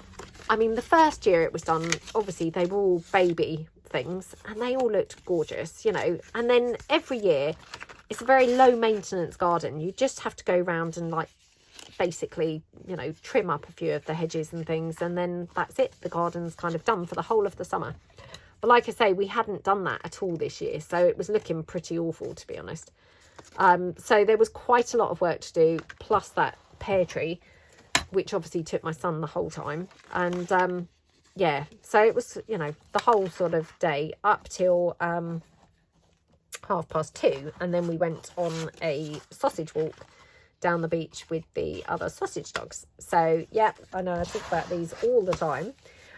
I mean, the first year it was done, obviously they were all baby things and they all looked gorgeous, you know. And then every year, it's a very low maintenance garden. You just have to go around and like basically, you know, trim up a few of the hedges and things, and then that's it. The garden's kind of done for the whole of the summer. But like I say, we hadn't done that at all this year, so it was looking pretty awful, to be honest. So there was quite a lot of work to do, plus that pear tree, which obviously took my son the whole time. And yeah, so it was, you know, the whole sort of day up till 2:30, and then we went on a sausage walk down the beach with the other sausage dogs. So yeah, I know I talk about these all the time.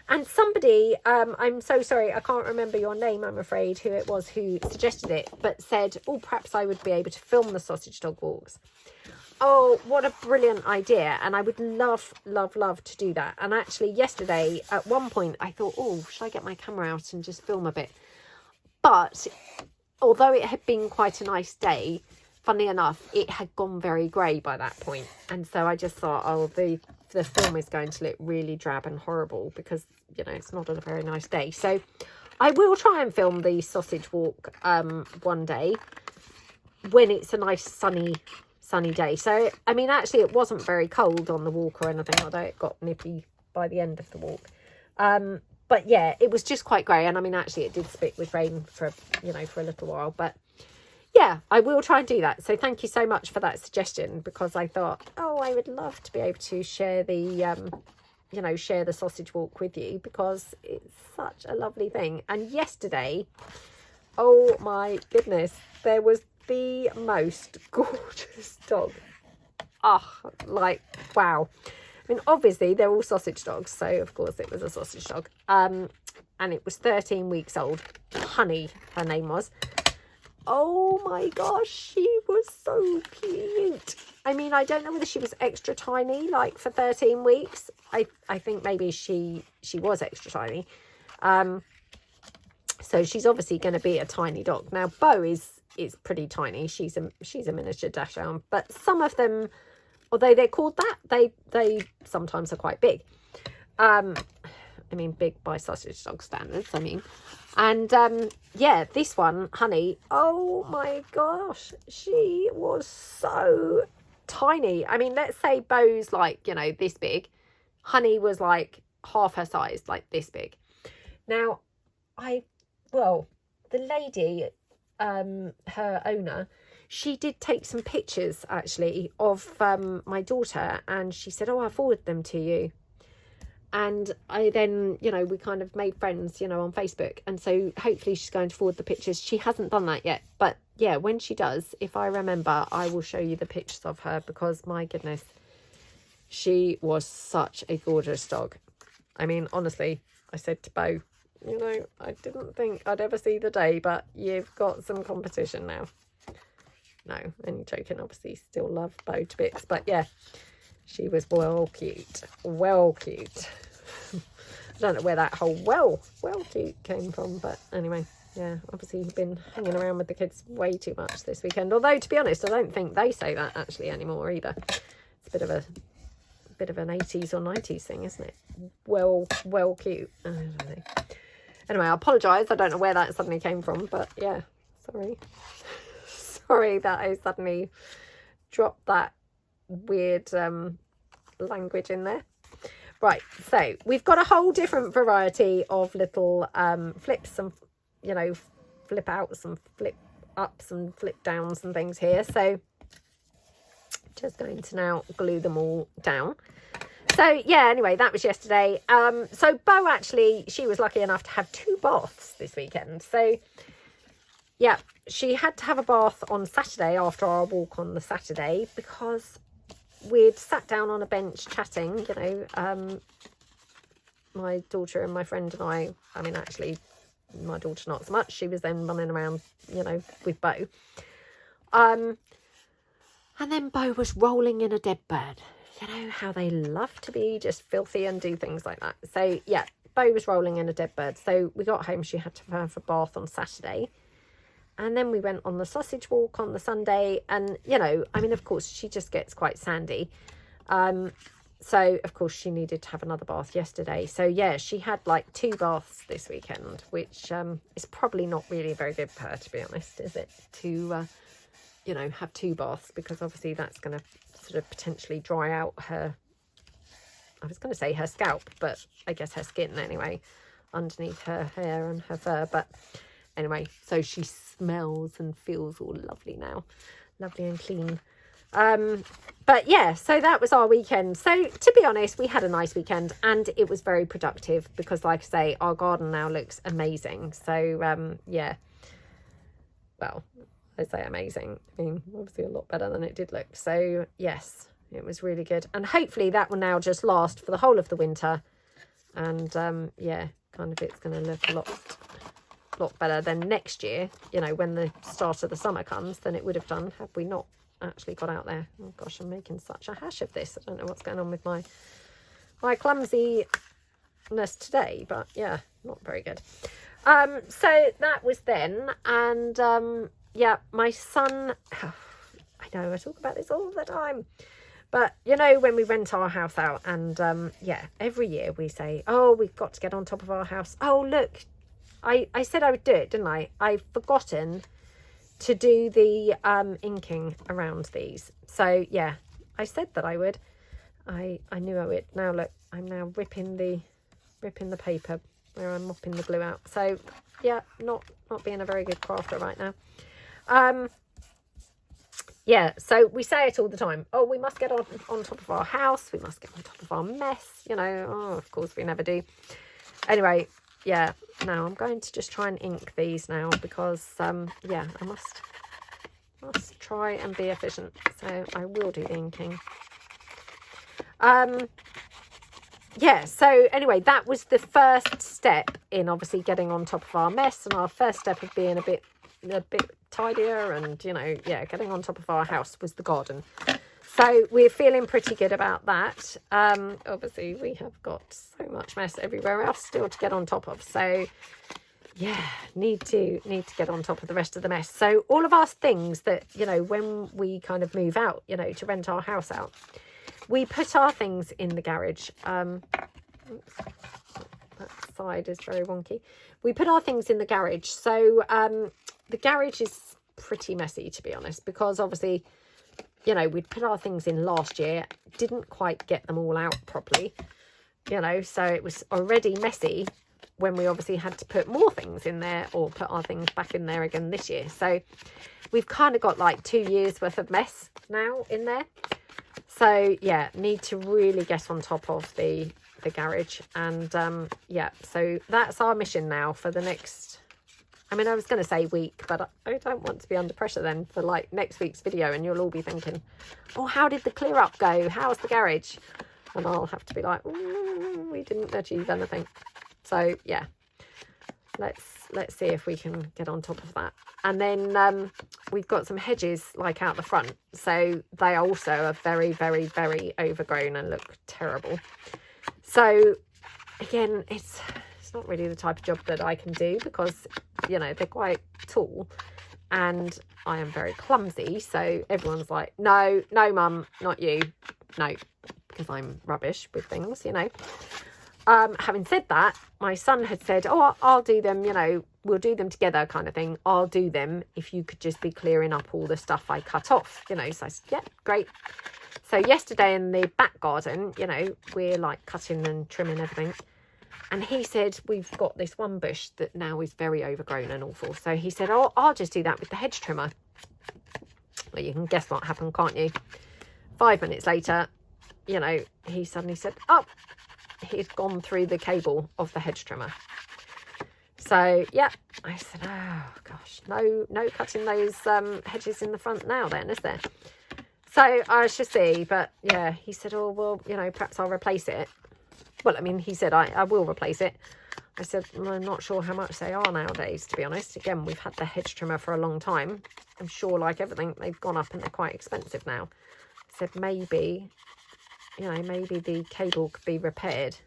And somebody, I'm so sorry, I can't remember your name, I'm afraid, who it was who suggested it, but said, oh, perhaps I would be able to film the sausage dog walks. Oh, what a brilliant idea. And I would love, love, love to do that. And actually yesterday, at one point, I thought, oh, should I get my camera out and just film a bit? But although it had been quite a nice day, funnily enough, it had gone very grey by that point. And so I just thought, oh, the film is going to look really drab and horrible because, you know, it's not a very nice day. So I will try and film the sausage walk one day when it's a nice sunny day. So, I mean, actually, it wasn't very cold on the walk or anything, although it got nippy by the end of the walk. But yeah, it was just quite grey. And I mean, actually, it did spit with rain for, you know, for a little while. But yeah, I will try and do that. So thank you so much for that suggestion, because I thought, oh, I would love to be able to share the, you know, share the sausage walk with you, because it's such a lovely thing. And yesterday, oh my goodness, there was the most gorgeous dog. Oh, like, wow. I mean, obviously, they're all sausage dogs, so of course it was a sausage dog. And it was 13 weeks old. Honey, her name was. Oh my gosh, she was so cute. I mean, I don't know whether she was extra tiny, like for 13 weeks. I think maybe she was extra tiny. So she's obviously going to be a tiny dog. Now, Bo is pretty tiny. She's a miniature dachshund, but some of them, although they're called that, they sometimes are quite big. I mean, big by sausage dog standards, I mean. And yeah, this one, Honey, oh my gosh, she was so tiny. I mean, let's say Bo's like, you know, this big. Honey was like half her size, like this big. Now, the lady, her owner, she did take some pictures actually of my daughter, and she said, oh, I'll forward them to you. And I then, you know, we kind of made friends, you know, on Facebook. And so hopefully she's going to forward the pictures. She hasn't done that yet. But yeah, when she does, if I remember, I will show you the pictures of her, because my goodness, she was such a gorgeous dog. I mean, honestly, I said to Bo, you know, I didn't think I'd ever see the day, but you've got some competition now. No, only joking. Obviously, still love Bo to bits. But yeah, she was well cute. Well cute. I don't know where that whole well cute came from, but anyway, yeah, obviously you've been hanging around with the kids way too much this weekend. Although, to be honest, I don't think they say that actually anymore either. It's a bit of an 80s or 90s thing, isn't it? Well cute. I don't know. Anyway, I apologise. I don't know where that suddenly came from, but yeah, sorry. Sorry that I suddenly dropped that weird language in there. Right, so we've got a whole different variety of little flips and, you know, flip outs and flip ups and flip downs and things here. So just going to now glue them all down. So yeah, anyway, that was yesterday. So Bo, actually, she was lucky enough to have 2 baths this weekend. So yeah, she had to have a bath on Saturday after our walk on the Saturday, because we'd sat down on a bench chatting, you know, my daughter and my friend and I mean, actually, my daughter not so much. She was then running around, you know, with Bo. And then Bo was rolling in a dead bird. You know how they love to be just filthy and do things like that. So yeah, Bo was rolling in a dead bird. So we got home, she had to have a bath on Saturday. And then we went on the sausage walk on the Sunday. And, you know, I mean, of course, she just gets quite sandy. So, of course, she needed to have another bath yesterday. So, yeah, she had like 2 baths this weekend, which is probably not really very good for her, to be honest, is it? To, you know, have 2 baths, because obviously that's going to sort of potentially dry out her, I was going to say her scalp, but I guess her skin anyway, underneath her hair and her fur. But anyway, so she smells and feels all lovely now, lovely and clean. But yeah, so that was our weekend. So to be honest, we had a nice weekend and it was very productive, because like I say, our garden now looks amazing. So yeah, well, I say amazing, I mean, obviously a lot better than it did look. So yes, it was really good, and hopefully that will now just last for the whole of the winter. And yeah, kind of it's going to look a lot better than next year, you know, when the start of the summer comes, than it would have done had we not actually got out there. Oh gosh, I'm making such a hash of this. I don't know what's going on with my clumsiness today, but yeah, not very good. So that was then. And yeah, my son, I know I talk about this all the time, but you know, when we rent our house out, and yeah, every year we say, oh, we've got to get on top of our house. Oh look, I said I would do it, didn't I? I've forgotten to do the inking around these. So yeah, I said that I would. I knew I would. Now look, I'm now ripping the paper where I'm mopping the glue out. So yeah, not being a very good crafter right now. Yeah, so we say it all the time. Oh, we must get on top of our house. We must get on top of our mess. You know, oh, of course we never do. Anyway, yeah, now I'm going to just try and ink these now, because yeah, I must try and be efficient. So I will do the inking. Yeah, so anyway, that was the first step in obviously getting on top of our mess, and our first step of being a bit tidier, and you know, yeah, getting on top of our house was the garden. So we're feeling pretty good about that. Obviously we have got so much mess everywhere else still to get on top of. So yeah, need to get on top of the rest of the mess. So all of our things that, you know, when we kind of move out, you know, to rent our house out, we put our things in the garage. Oops, that side is very wonky. We put our things in the garage. So the garage is pretty messy, to be honest, because obviously, you know, we'd put our things in last year, didn't quite get them all out properly, you know, so it was already messy when we obviously had to put more things in there, or put our things back in there again this year. So we've kind of got like 2 years worth of mess now in there. So yeah, need to really get on top of the garage. And yeah, so that's our mission now for the next, I mean, I was going to say week, but I don't want to be under pressure then for like next week's video, and you'll all be thinking, oh, how did the clear up go? How's the garage? And I'll have to be like, we didn't achieve anything. So yeah, let's see if we can get on top of that. And then we've got some hedges like out the front, so they also are very, very, very overgrown and look terrible. So again, it's not really the type of job that I can do, because, you know, they're quite tall and I am very clumsy. So everyone's like, no, mum, not you. No, because I'm rubbish with things, you know. Having said that, my son had said, oh, I'll do them, you know, we'll do them together kind of thing. I'll do them if you could just be clearing up all the stuff I cut off, you know. So I said, yeah, great. So yesterday in the back garden, you know, we're like cutting and trimming everything. And he said, we've got this one bush that now is very overgrown and awful. So he said, oh, I'll just do that with the hedge trimmer. Well, you can guess what happened, can't you? 5 minutes later, you know, he suddenly said, oh, he'd gone through the cable of the hedge trimmer. So, yeah, I said, oh, gosh, no cutting those hedges in the front now then, is there? So, I shall see. But, yeah, he said, oh, well, you know, perhaps I'll replace it. Well, I mean, he said, I will replace it. I said, well, I'm not sure how much they are nowadays, to be honest. Again, we've had the hedge trimmer for a long time. I'm sure, like everything, they've gone up and they're quite expensive now. I said, maybe, you know, maybe the cable could be repaired.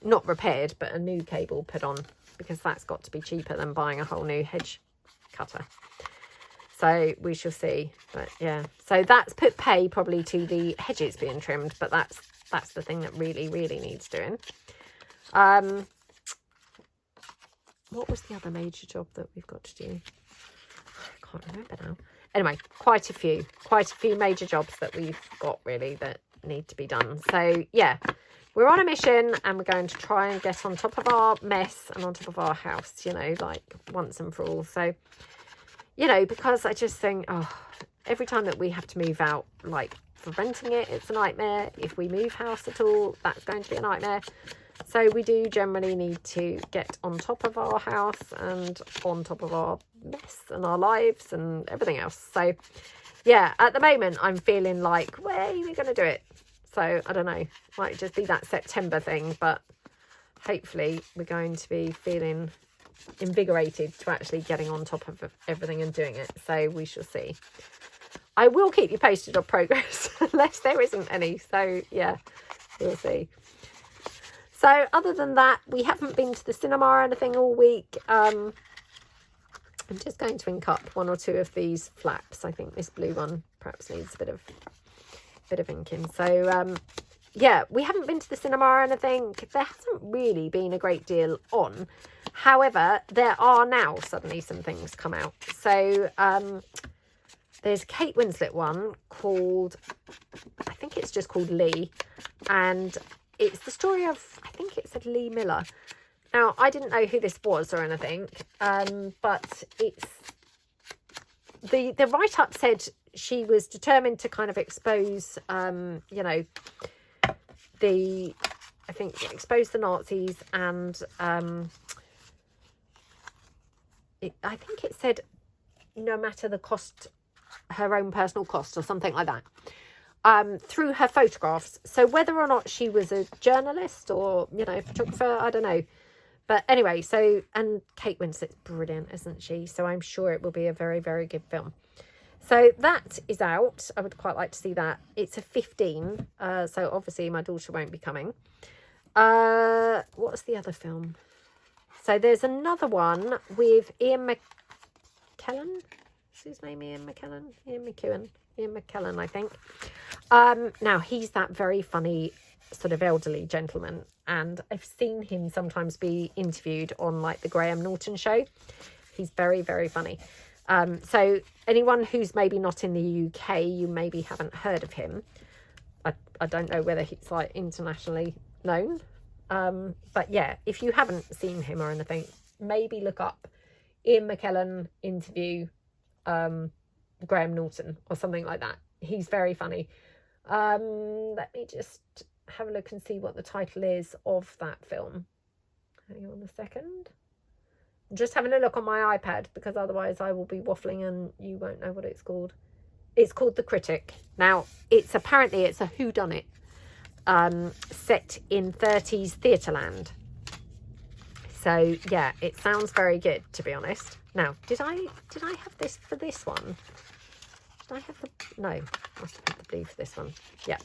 Not repaired, but a new cable put on, because that's got to be cheaper than buying a whole new hedge cutter. So we shall see. But yeah, so that's put pay probably to the hedges being trimmed, but that's the thing that really needs doing. What was the other major job that we've got to do? I can't remember now. Anyway, quite a few major jobs that we've got really that need to be done. So yeah, we're on a mission, and we're going to try and get on top of our mess and on top of our house, you know, like once and for all. So, you know, because I just think, oh, every time that we have to move out, like for renting it, it's a nightmare. If we move house at all, that's going to be a nightmare. So we do generally need to get on top of our house and on top of our mess and our lives and everything else. So yeah, at the moment I'm feeling like, when are we going to do it? So I don't know, might just be that September thing, but hopefully we're going to be feeling invigorated to actually getting on top of everything and doing it. So we shall see. I will keep you posted on progress unless there isn't any. So yeah, we'll see. So other than that, we haven't been to the cinema or anything all week. I'm just going to ink up one or two of these flaps. I think this blue one perhaps needs a bit of inking. So yeah, we haven't been to the cinema or anything. There hasn't really been a great deal on. However, there are now suddenly some things come out. So there's a Kate Winslet one called, I think it's just called Lee, and it's the story of, I think it said Lee Miller. Now, I didn't know who this was or anything, but it's, the write-up said she was determined to kind of expose, you know, expose the Nazis, and I think it said no matter the cost, her own personal cost or something like that. Through her photographs. So whether or not she was a journalist or, you know, photographer, I don't know. But anyway, so, and Kate Winslet's brilliant, isn't she? So I'm sure it will be a very good film. So that is out. I would quite like to see that. It's a 15. So obviously my daughter won't be coming. What's the other film? So there's another one with Ian McKellen. Is his name Ian McKellen? Ian McKellen, I think. Now, he's that very funny sort of elderly gentleman, and I've seen him sometimes be interviewed on like the Graham Norton show. He's very funny. So anyone who's maybe not in the UK, you maybe haven't heard of him. I don't know whether he's like internationally known. But yeah, if you haven't seen him or anything, maybe look up Ian McKellen interview Graham Norton or something like that. He's very funny. Let me just have a look and see what the title is of that film. Hang on a second. I'm just having a look on my iPad, because otherwise I will be waffling and you won't know what it's called. It's called The Critic. Now, it's a whodunit set in 30s Theatreland. So yeah, it sounds very good, to be honest. Now, did I have this for this one? Did I have the... No, I must have had the blue for this one. Yeah.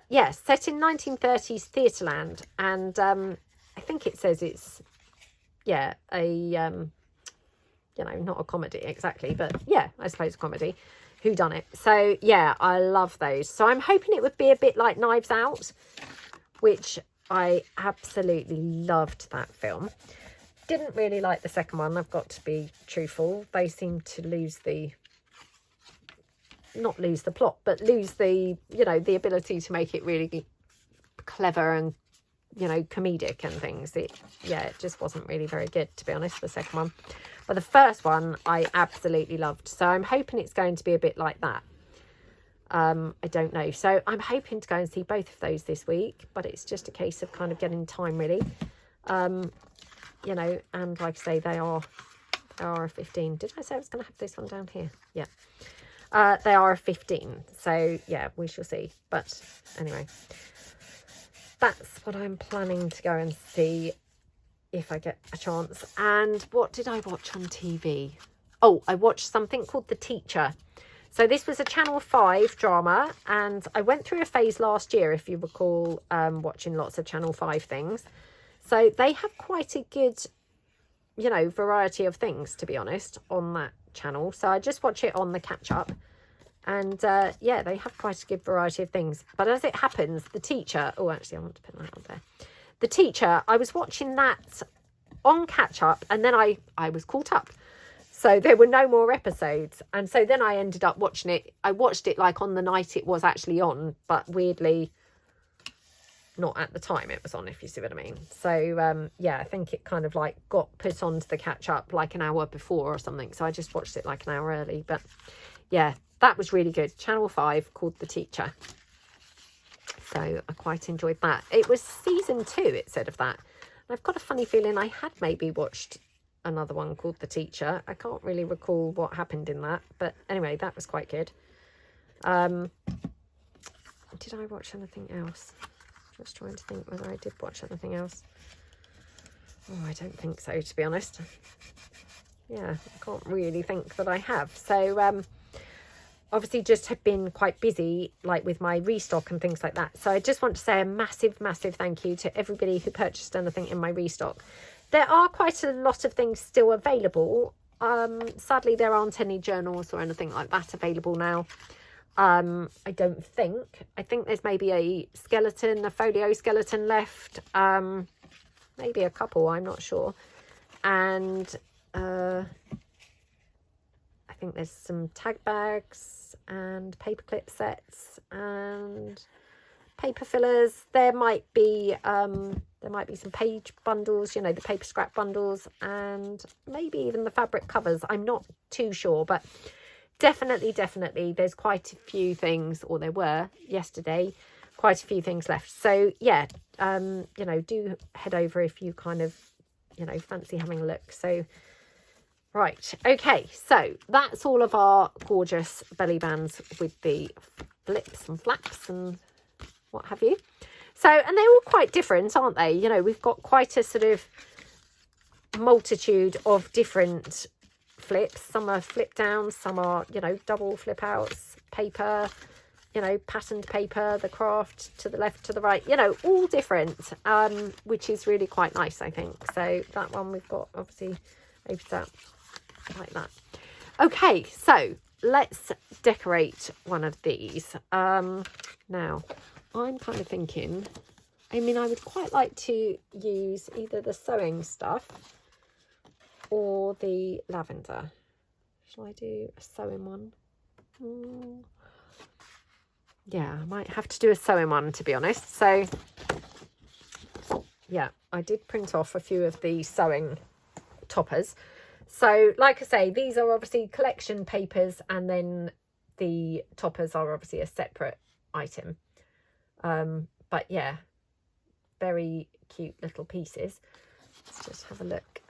Yeah, set in 1930s Theatreland. And I think it says it's, yeah, a, you know, not a comedy exactly, but yeah, I suppose a comedy. Whodunit. So yeah, I love those. So I'm hoping it would be a bit like Knives Out, which I absolutely loved that film. Didn't really like the second one, I've got to be truthful. They seem to lose the... not lose the plot, but lose the, you know, the ability to make it really clever and, you know, comedic and things. It just wasn't really very good, to be honest, the second one. But the first one I absolutely loved. So I'm hoping it's going to be a bit like that. I don't know. So I'm hoping to go and see both of those this week, but it's just a case of kind of getting time really. You know, and like I say, they are a 15. Did I say I was going to have this one down here? Yeah. They are a 15. So yeah, we shall see. But anyway, that's what I'm planning to go and see if I get a chance. And what did I watch on TV? Oh, I watched something called The Teacher. So this was a Channel 5 drama, and I went through a phase last year, if you recall, watching lots of Channel 5 things. So they have quite a good, you know, variety of things, to be honest, on that channel. So I just watch it on the catch-up. And yeah, they have quite a good variety of things. But as it happens, The Teacher... Oh, actually, I want to put that up there. The Teacher, I was watching that on catch-up, and then I was caught up. So there were no more episodes. And so then I ended up watching it. I watched it like on the night it was actually on, but weirdly not at the time it was on, if you see what I mean. So yeah, I think it kind of like got put onto the catch up like an hour before or something. So I just watched it like an hour early. But yeah, that was really good. Channel 5 called The Teacher. So I quite enjoyed that. It was season 2, it said, of that. And I've got a funny feeling I had maybe watched another one called The Teacher. I can't really recall what happened in that, but anyway, that was quite good. Did I watch anything else? Just trying to think whether I did watch anything else. Oh, I don't think so, to be honest. Yeah, I can't really think that I have. So obviously just have been quite busy, like with my restock and things like that. So I just want to say a massive thank you to everybody who purchased anything in my restock. There are quite a lot of things still available. Sadly, there aren't any journals or anything like that available now. I don't think. I think there's maybe a skeleton, a folio skeleton left. Maybe a couple, I'm not sure. And I think there's some tag bags and paperclip sets and paper fillers. There might be some page bundles, you know, the paper scrap bundles, and maybe even the fabric covers. I'm not too sure, but definitely there's quite a few things, or there were yesterday, quite a few things left. So yeah, you know, do head over if you kind of, you know, fancy having a look. So right, okay, so that's all of our gorgeous belly bands with the flips and flaps and what have you. So, and they're all quite different, aren't they? You know, we've got quite a sort of multitude of different flips. Some are flip downs, some are, you know, double flip outs, paper, you know, patterned paper, the craft, to the left, to the right, you know, all different, which is really quite nice, I think. So that one we've got obviously opens out like that. Okay, so let's decorate one of these. Now, I'm kind of thinking, I mean, I would quite like to use either the sewing stuff or the lavender. Shall I do a sewing one? Yeah, I might have to do a sewing one, to be honest. So, yeah, I did print off a few of the sewing toppers. So, like I say, these are obviously collection papers, and then the toppers are obviously a separate item. But yeah, very cute little pieces. Let's just have a look.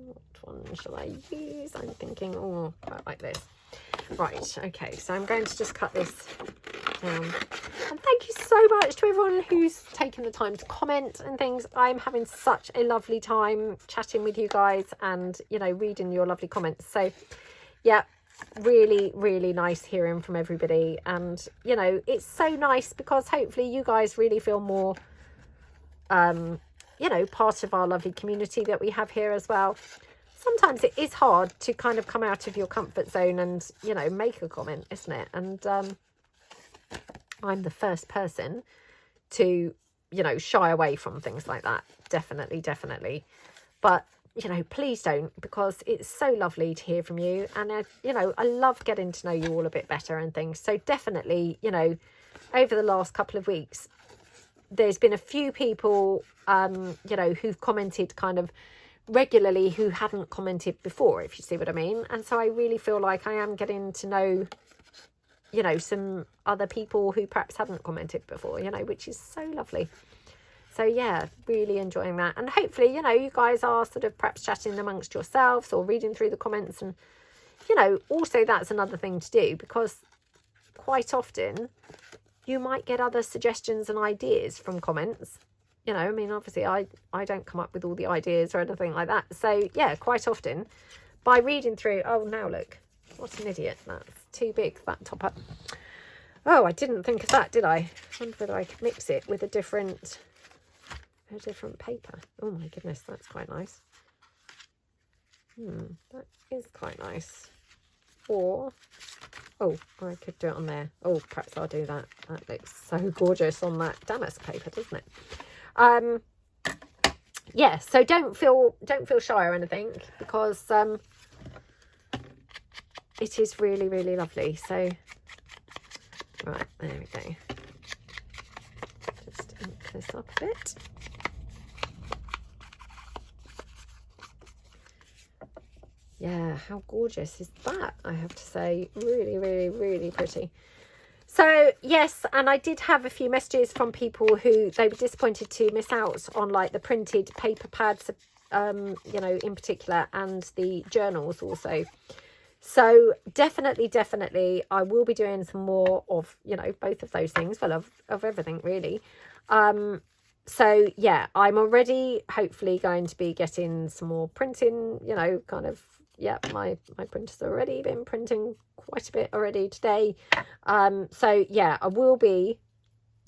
What one shall I use? I'm thinking, oh, quite like this. Right, okay, so I'm going to just cut this down. And thank you so much to everyone who's taken the time to comment and things. I'm having such a lovely time chatting with you guys and, you know, reading your lovely comments. So, yeah, really nice hearing from everybody. And, you know, it's so nice because hopefully you guys really feel more, you know, part of our lovely community that we have here as well. Sometimes it is hard to kind of come out of your comfort zone and, you know, make a comment, isn't it? And I'm the first person to, you know, shy away from things like that. Definitely. But, you know, please don't, because it's so lovely to hear from you. And, you know, I love getting to know you all a bit better and things. So definitely, you know, over the last couple of weeks, there's been a few people, you know, who've commented kind of regularly who hadn't commented before, if you see what I mean. And so I really feel like I am getting to know, you know, some other people who perhaps hadn't commented before, you know, which is so lovely. So yeah, really enjoying that. And hopefully, you know, you guys are sort of perhaps chatting amongst yourselves or reading through the comments. And, you know, also that's another thing to do, because quite often you might get other suggestions and ideas from comments. You know, I mean, obviously I don't come up with all the ideas or anything like that. So yeah, quite often by reading through, oh, now look, what an idiot. That's too big, that topper. Oh, I didn't think of that, did I? I wonder whether I could mix it with a different paper. Oh my goodness, that's quite nice. That is quite nice. Or, oh, I could do it on there. Oh, perhaps I'll do that. That looks so gorgeous on that damask paper, doesn't it? Yeah, so don't feel shy or anything, because it is really, really lovely. So right, there we go. Just ink this up a bit. Yeah, how gorgeous is that, I have to say. Really, really, really pretty. So, yes, and I did have a few messages from people who they were disappointed to miss out on, like, the printed paper pads, you know, in particular, and the journals also. So, definitely, I will be doing some more of, you know, both of those things. Well, of everything, really. So, yeah, I'm already hopefully going to be getting some more printing, you know, kind of. Yeah, my printer's already been printing quite a bit already today. So yeah, I will be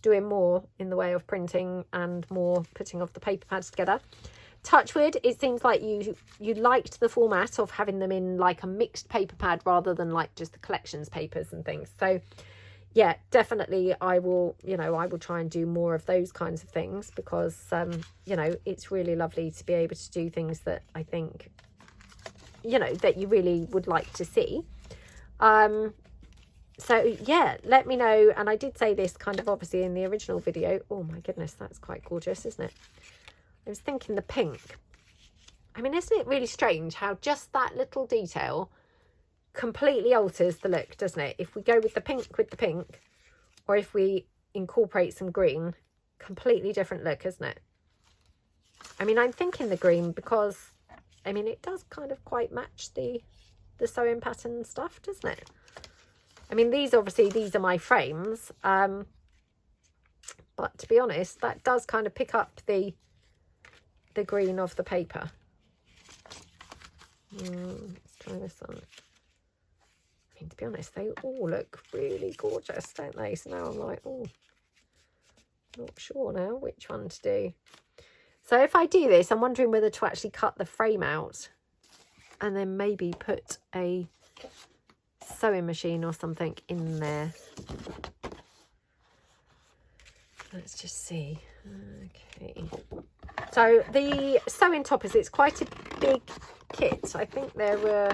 doing more in the way of printing and more putting of the paper pads together. Touchwood, it seems like you liked the format of having them in like a mixed paper pad rather than like just the collections papers and things. So yeah, definitely I will, you know, I will try and do more of those kinds of things, because you know, it's really lovely to be able to do things that I think, you know, that you really would like to see. So yeah, let me know. And I did say this kind of obviously in the original video. Oh my goodness, that's quite gorgeous, isn't it? I was thinking the pink. I mean, isn't it really strange how just that little detail completely alters the look, doesn't it? If we go with the pink, or if we incorporate some green, completely different look, isn't it? I mean, I'm thinking the green because, I mean, it does kind of quite match the sewing pattern stuff, doesn't it? I mean, these are my frames, but to be honest, that does kind of pick up the green of the paper. Let's try this on. I mean, to be honest, they all look really gorgeous, don't they? So now I'm like, oh, not sure now which one to do. So if I do this, I'm wondering whether to actually cut the frame out and then maybe put a sewing machine or something in there. Let's just see. Okay. So the sewing toppers, it's quite a big kit. I think there were,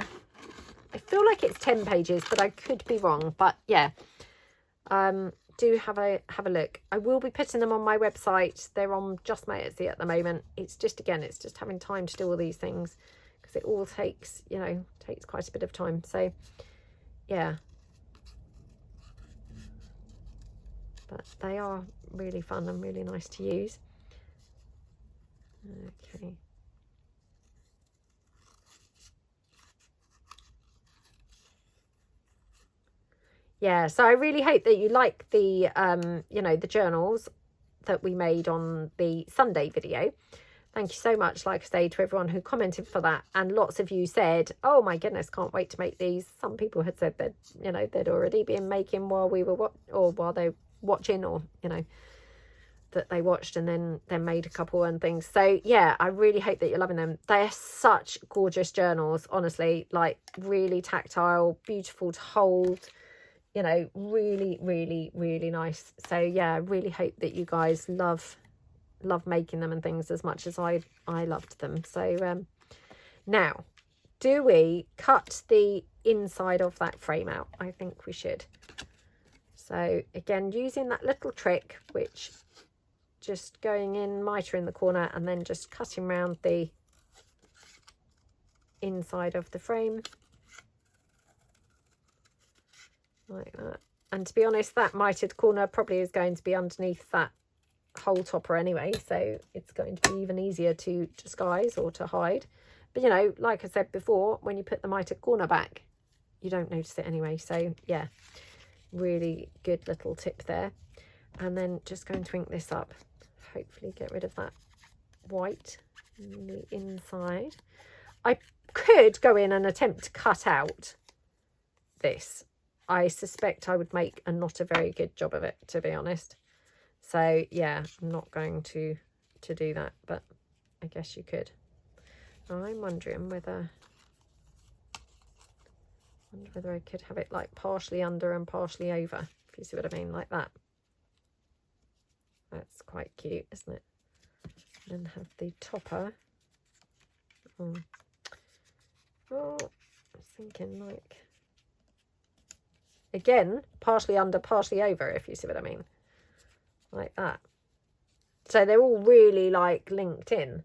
I feel like it's 10 pages, but I could be wrong. But yeah, do have a look. I will be putting them on my website. They're on just my Etsy at the moment. It's just, again, it's just having time to do all these things, because it all takes, you know, takes quite a bit of time. So yeah, but they are really fun and really nice to use. Okay. Yeah, so I really hope that you like the, you know, the journals that we made on the Sunday video. Thank you so much, like I say, to everyone who commented for that. And lots of you said, oh my goodness, can't wait to make these. Some people had said that, you know, they'd already been making while we were, while they were watching, or, you know, that they watched and then made a couple and things. So yeah, I really hope that you're loving them. They're such gorgeous journals, honestly, like really tactile, beautiful to hold. You know, really, really, really nice. So yeah, I really hope that you guys love making them and things as much as I loved them. So now, do we cut the inside of that frame out? I think we should. So again, using that little trick, which just going in, mitre in the corner, and then just cutting around the inside of the frame. Like that. And to be honest, that mitered corner probably is going to be underneath that hole topper anyway, so it's going to be even easier to disguise or to hide. But you know, like I said before, when you put the mitered corner back, you don't notice it anyway. So yeah, really good little tip there. And then just going to ink this up, hopefully get rid of that white on the inside. I could go in and attempt to cut out this. I suspect I would make not a very good job of it, to be honest. So yeah, I'm not going to do that, but I guess you could. I'm wondering whether I could have it like partially under and partially over, if you see what I mean, like that. That's quite cute, isn't it? And have the topper. Oh, I was thinking like, again, partially under, partially over, if you see what I mean. Like that. So they're all really like linked in,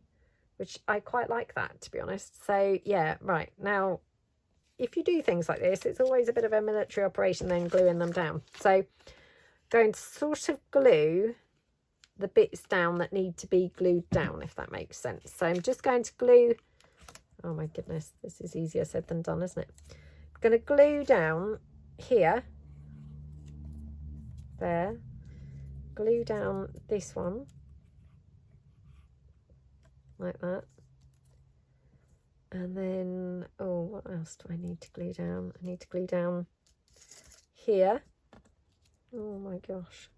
which I quite like that, to be honest. So yeah, right. Now, if you do things like this, it's always a bit of a military operation then gluing them down. So going to sort of glue the bits down that need to be glued down, if that makes sense. So I'm just going to glue, oh my goodness, this is easier said than done, isn't it? I'm going to glue down here, there, glue down this one, like that. And then, oh, what else do I need to glue down? I need to glue down here. Oh my gosh.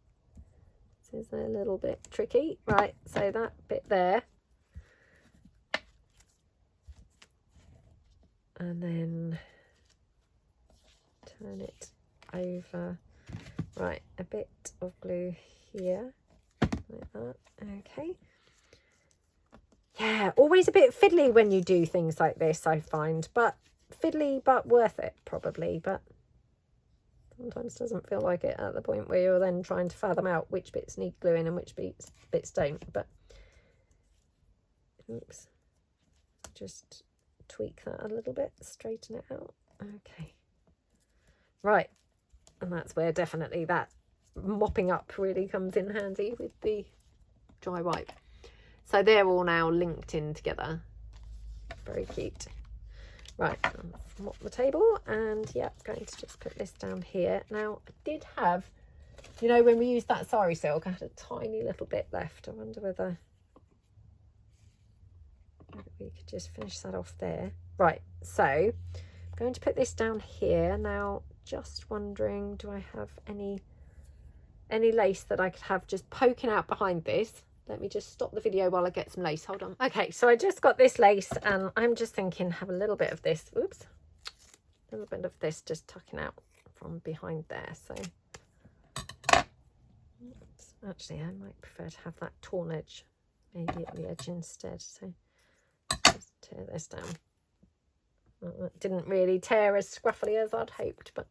This is a little bit tricky. Right, so that bit there. And then turn it over. Right, a bit of glue here, like that. Okay. Yeah, always a bit fiddly when you do things like this, I find, but fiddly but worth it probably, but sometimes doesn't feel like it at the point where you're then trying to fathom out which bits need gluing and which bits don't. But oops, just tweak that a little bit, straighten it out. Okay, right, and that's where definitely that mopping up really comes in handy with the dry wipe. So they're all now linked in together. Very cute. Right, let's mop the table, and yeah, going to just put this down here. Now, I did have, you know, when we used that sari silk, I had a tiny little bit left. I wonder whether we could just finish that off there. Right, so I'm going to put this down here. Now, just wondering, do I have any lace that I could have just poking out behind this? Let me just stop the video while I get some lace. Hold on. Okay, so I just got this lace, and I'm just thinking have a little bit of this. Oops. A little bit of this just tucking out from behind there. So actually, I might prefer to have that torn edge maybe at the edge instead. So just tear this down. Well, it didn't really tear as scruffily as I'd hoped, but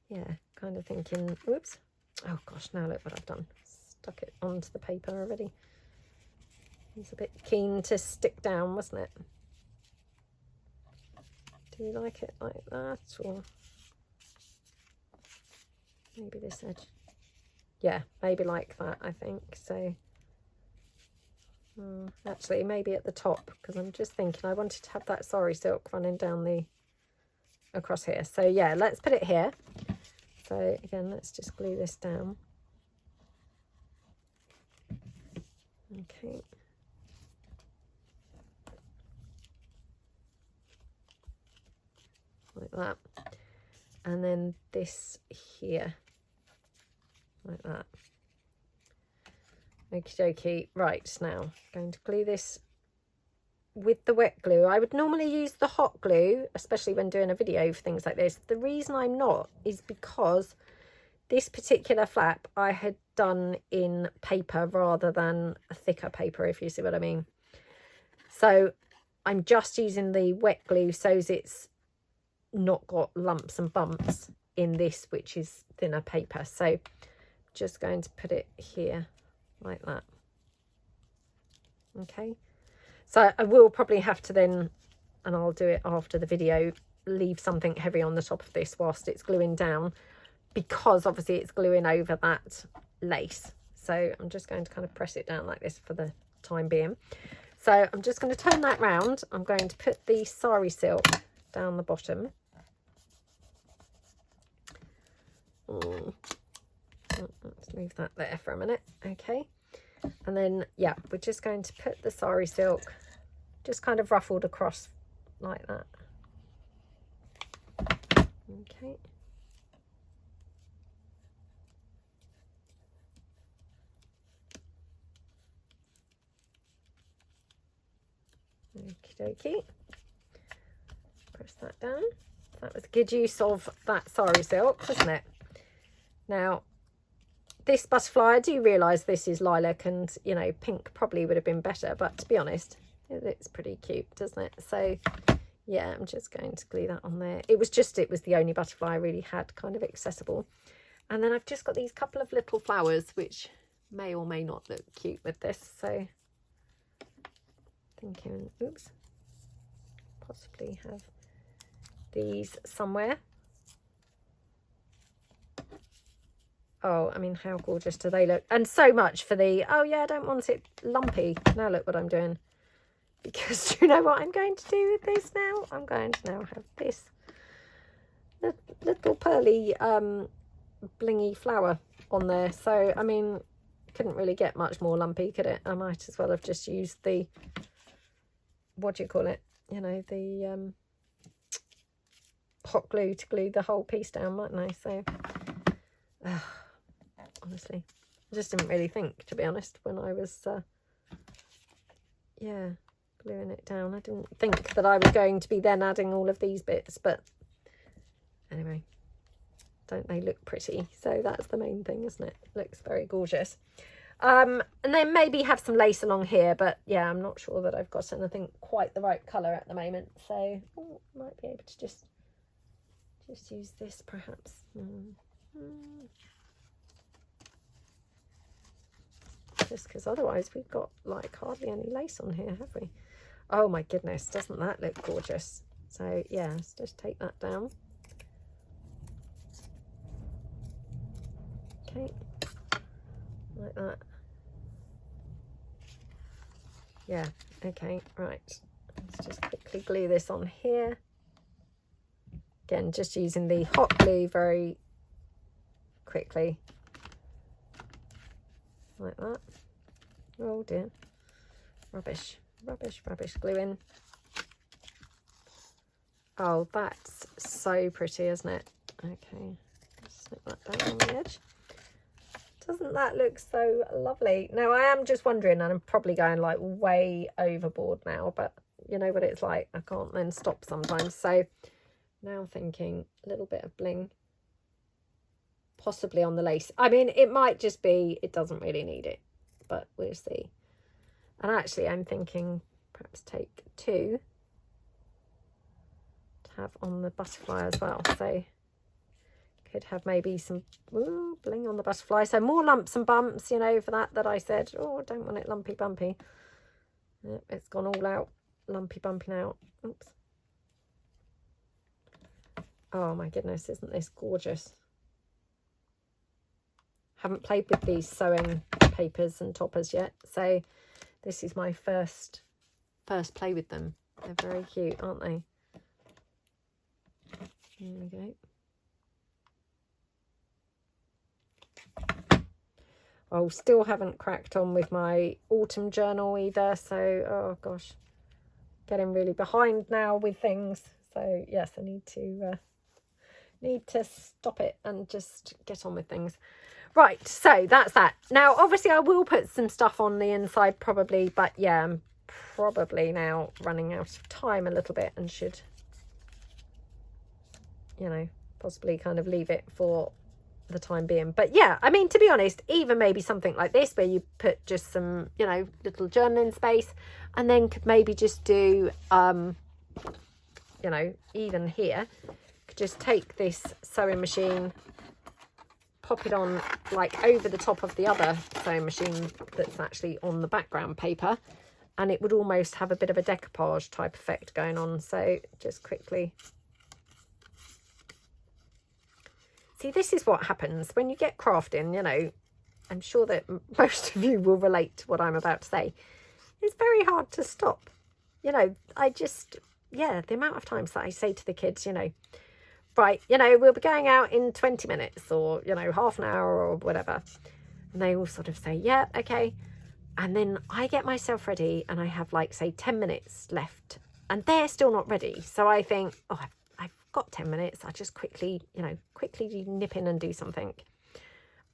yeah, kind of thinking, oops. Oh gosh, now look what I've done. Stuck it onto the paper already. It's a bit keen to stick down, wasn't it? Do you like it like that, or maybe this edge? Yeah, maybe like that, I think. So actually maybe at the top, because I'm just thinking I wanted to have that sari silk running down the across here. So yeah, let's put it here. So again, let's just glue this down. Okay. Like that. And then this here. Like that. Okie dokie. Right, now I'm going to glue this with the wet glue. I would normally use the hot glue, especially when doing a video for things like this. The reason I'm not is because this particular flap I had done in paper rather than a thicker paper, if you see what I mean. So I'm just using the wet glue so it's not got lumps and bumps in this, which is thinner paper. So just going to put it here like that. Okay. So I will probably have to then and I'll do it after the video, leave something heavy on the top of this whilst it's gluing down, because obviously it's gluing over that lace. So I'm just going to kind of press it down like this for the time being. So I'm just going to turn that round. I'm going to put the sari silk down the bottom. Let's leave that there for a minute. Okay. And then, yeah, we're just going to put the sari silk just kind of ruffled across like that. Okay. Okie dokie. Press that down. That was a good use of that sari silk, wasn't it? Now, this butterfly, I do realise this is lilac, and, you know, pink probably would have been better, but to be honest, it's pretty cute, doesn't it? So, yeah, I'm just going to glue that on there. It was the only butterfly I really had kind of accessible. And then I've just got these couple of little flowers, which may or may not look cute with this. So, thinking, oops, possibly have these somewhere. Oh, I mean, how gorgeous do they look? And so much for the, oh yeah, I don't want it lumpy. Now look what I'm doing. Because do you know what I'm going to do with this now? I'm going to now have this little pearly blingy flower on there. So, I mean, couldn't really get much more lumpy, could it? I might as well have just used the, what do you call it? You know, the hot glue to glue the whole piece down, mightn't I? So, honestly, I just didn't really think, to be honest, when I was, yeah, gluing it down. I didn't think that I was going to be then adding all of these bits, but anyway, don't they look pretty? So that's the main thing, isn't it? Looks very gorgeous. And then maybe have some lace along here, but yeah, I'm not sure that I've got anything quite the right colour at the moment, so might be able to just use this perhaps. Just because otherwise we've got like hardly any lace on here, have we? Oh my goodness, doesn't that look gorgeous? So yeah, let's just take that down. Okay, like that. Yeah, okay, right. Let's just quickly glue this on here. Again, just using the hot glue very quickly. Like that. Oh dear. Rubbish, rubbish, rubbish gluing. Oh, that's so pretty, isn't it? Okay, slip that down on the edge. Doesn't that look so lovely? Now, I am just wondering, and I'm probably going like way overboard now, but you know what it's like. I can't then stop sometimes. So now thinking a little bit of bling, possibly on the lace. I mean, it might just be, it doesn't really need it, but we'll see. And actually, I'm thinking perhaps take two to have on the butterfly as well. So could have maybe some bling on the butterfly. So more lumps and bumps, you know, for that I said, oh, I don't want it lumpy bumpy. It's gone all out lumpy bumpy now. Oops. Oh my goodness, isn't this gorgeous? Haven't played with these sewing papers and toppers yet, so this is my first play with them. They're very cute, aren't they? Here we go. Oh, still haven't cracked on with my autumn journal either, so oh gosh, getting really behind now with things. So yes, I need to stop it and just get on with things. Right, so that's that. Now, obviously, I will put some stuff on the inside probably, but yeah, I'm probably now running out of time a little bit and should, you know, possibly kind of leave it for the time being. But yeah, I mean, to be honest, even maybe something like this where you put just some, you know, little journaling space, and then could maybe just do, you know, even here, could just take this sewing machine, pop it on like over the top of the other sewing machine that's actually on the background paper, and it would almost have a bit of a decoupage type effect going on. So just quickly. See, this is what happens when you get crafting, you know. I'm sure that most of you will relate to what I'm about to say. It's very hard to stop. You know, I just, yeah, the amount of times that I say to the kids, you know, right, you know, we'll be going out in 20 minutes or, you know, half an hour or whatever. And they all sort of say, yeah, okay. And then I get myself ready and I have like, say, 10 minutes left and they're still not ready. So I think, oh, I've got 10 minutes. I'll just quickly, you know, quickly nip in and do something.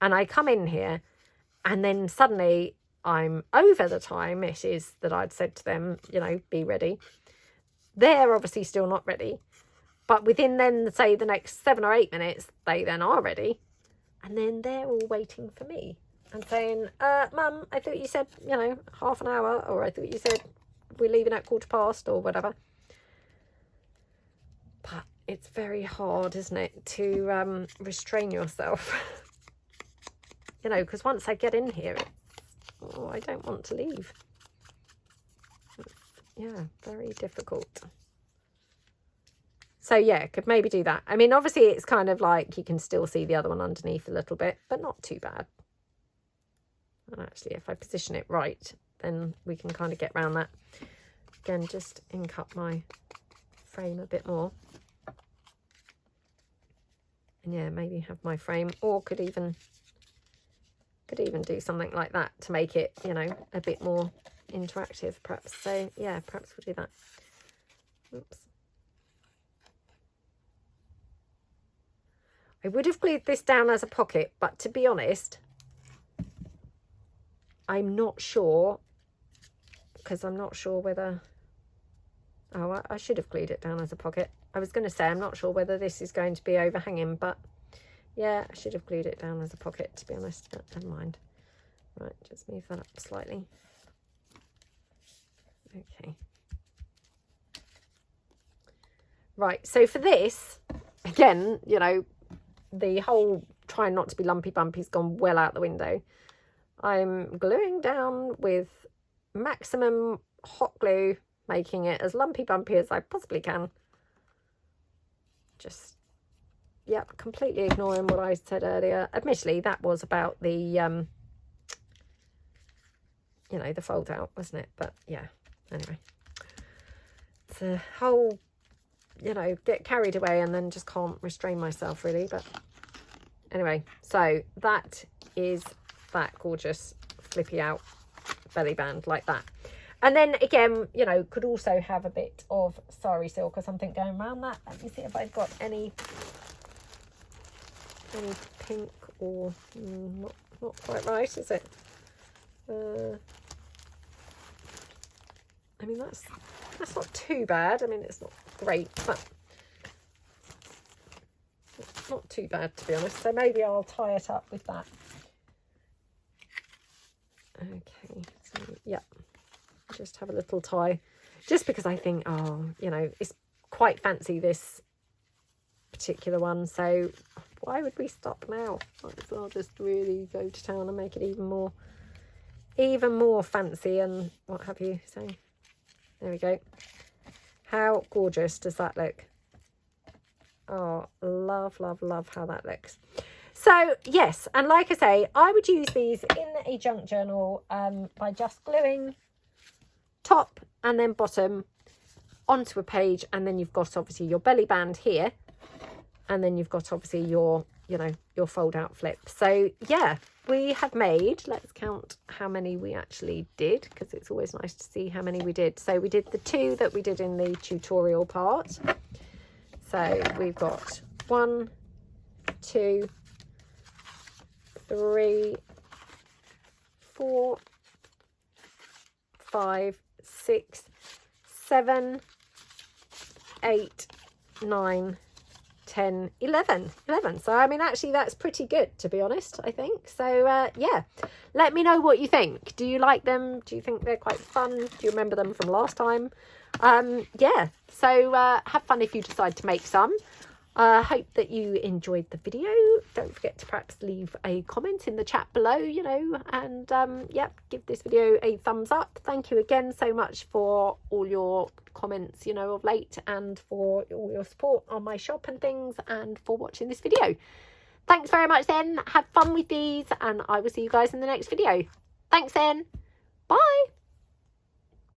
And I come in here and then suddenly I'm over the time it is that I'd said to them, you know, be ready. They're obviously still not ready. But within then, say, the next 7 or 8 minutes, they then are ready. And then they're all waiting for me and saying, Mum, I thought you said, you know, half an hour, or I thought you said we're leaving at 15:15 or whatever. But it's very hard, isn't it, to restrain yourself. You know, because once I get in here, oh, I don't want to leave. It's, yeah, very difficult. So, yeah, could maybe do that. I mean, obviously, it's kind of like you can still see the other one underneath a little bit, but not too bad. And actually, if I position it right, then we can kind of get around that. Again, just ink up my frame a bit more. And, yeah, maybe have my frame, or could even do something like that to make it, you know, a bit more interactive perhaps. So yeah, perhaps we'll do that. Oops. I would have glued this down as a pocket, but to be honest, I'm not sure, because I'm not sure whether, oh, I should have glued it down as a pocket. I was going to say I'm not sure whether this is going to be overhanging, but yeah, I should have glued it down as a pocket, to be honest, but never mind. Right, just move that up slightly. Okay. Right, so for this, again, you know, the whole trying not to be lumpy bumpy's gone well out the window. I'm gluing down with maximum hot glue, making it as lumpy bumpy as I possibly can. Just, yep, completely ignoring what I said earlier. Admittedly, that was about the, you know, the fold out, wasn't it? But yeah, anyway. It's a whole, you know, get carried away and then just can't restrain myself really. But anyway, so that is that gorgeous flippy out belly band like that. And then again, you know, could also have a bit of sari silk or something going around that. Let me see if I've got any pink, or not quite right, is it? I mean, that's not too bad. I mean, it's not great, but it's not too bad, to be honest. So maybe I'll tie it up with that. Okay, so yeah, just have a little tie, just because I think, oh, you know, it's quite fancy, this particular one. So why would we stop now? Might as well just really go to town and make it even more fancy and what have you. So there we go. How gorgeous does that look? Oh, love, love, love how that looks. So yes, and like I say, I would use these in a junk journal by just gluing top and then bottom onto a page, and then you've got obviously your belly band here, and then you've got obviously your, you know, your fold out flip. So yeah, we have made, let's count how many we actually did, because it's always nice to see how many we did. So we did the 2 that we did in the tutorial part. So we've got 1, 2, 3, 4, 5, 6, 7, 8, 9, 10, 11. So I mean, actually that's pretty good, to be honest, I think. So yeah, let me know what you think. Do you like them? Do you think they're quite fun? Do you remember them from last time? Yeah, so have fun if you decide to make some. I hope that you enjoyed the video. Don't forget to perhaps leave a comment in the chat below, you know, and yep, give this video a thumbs up. Thank you again so much for all your comments, you know, of late, and for all your support on my shop and things, and for watching this video. Thanks very much then. Have fun with these, and I will see you guys in the next video. Thanks then. Bye.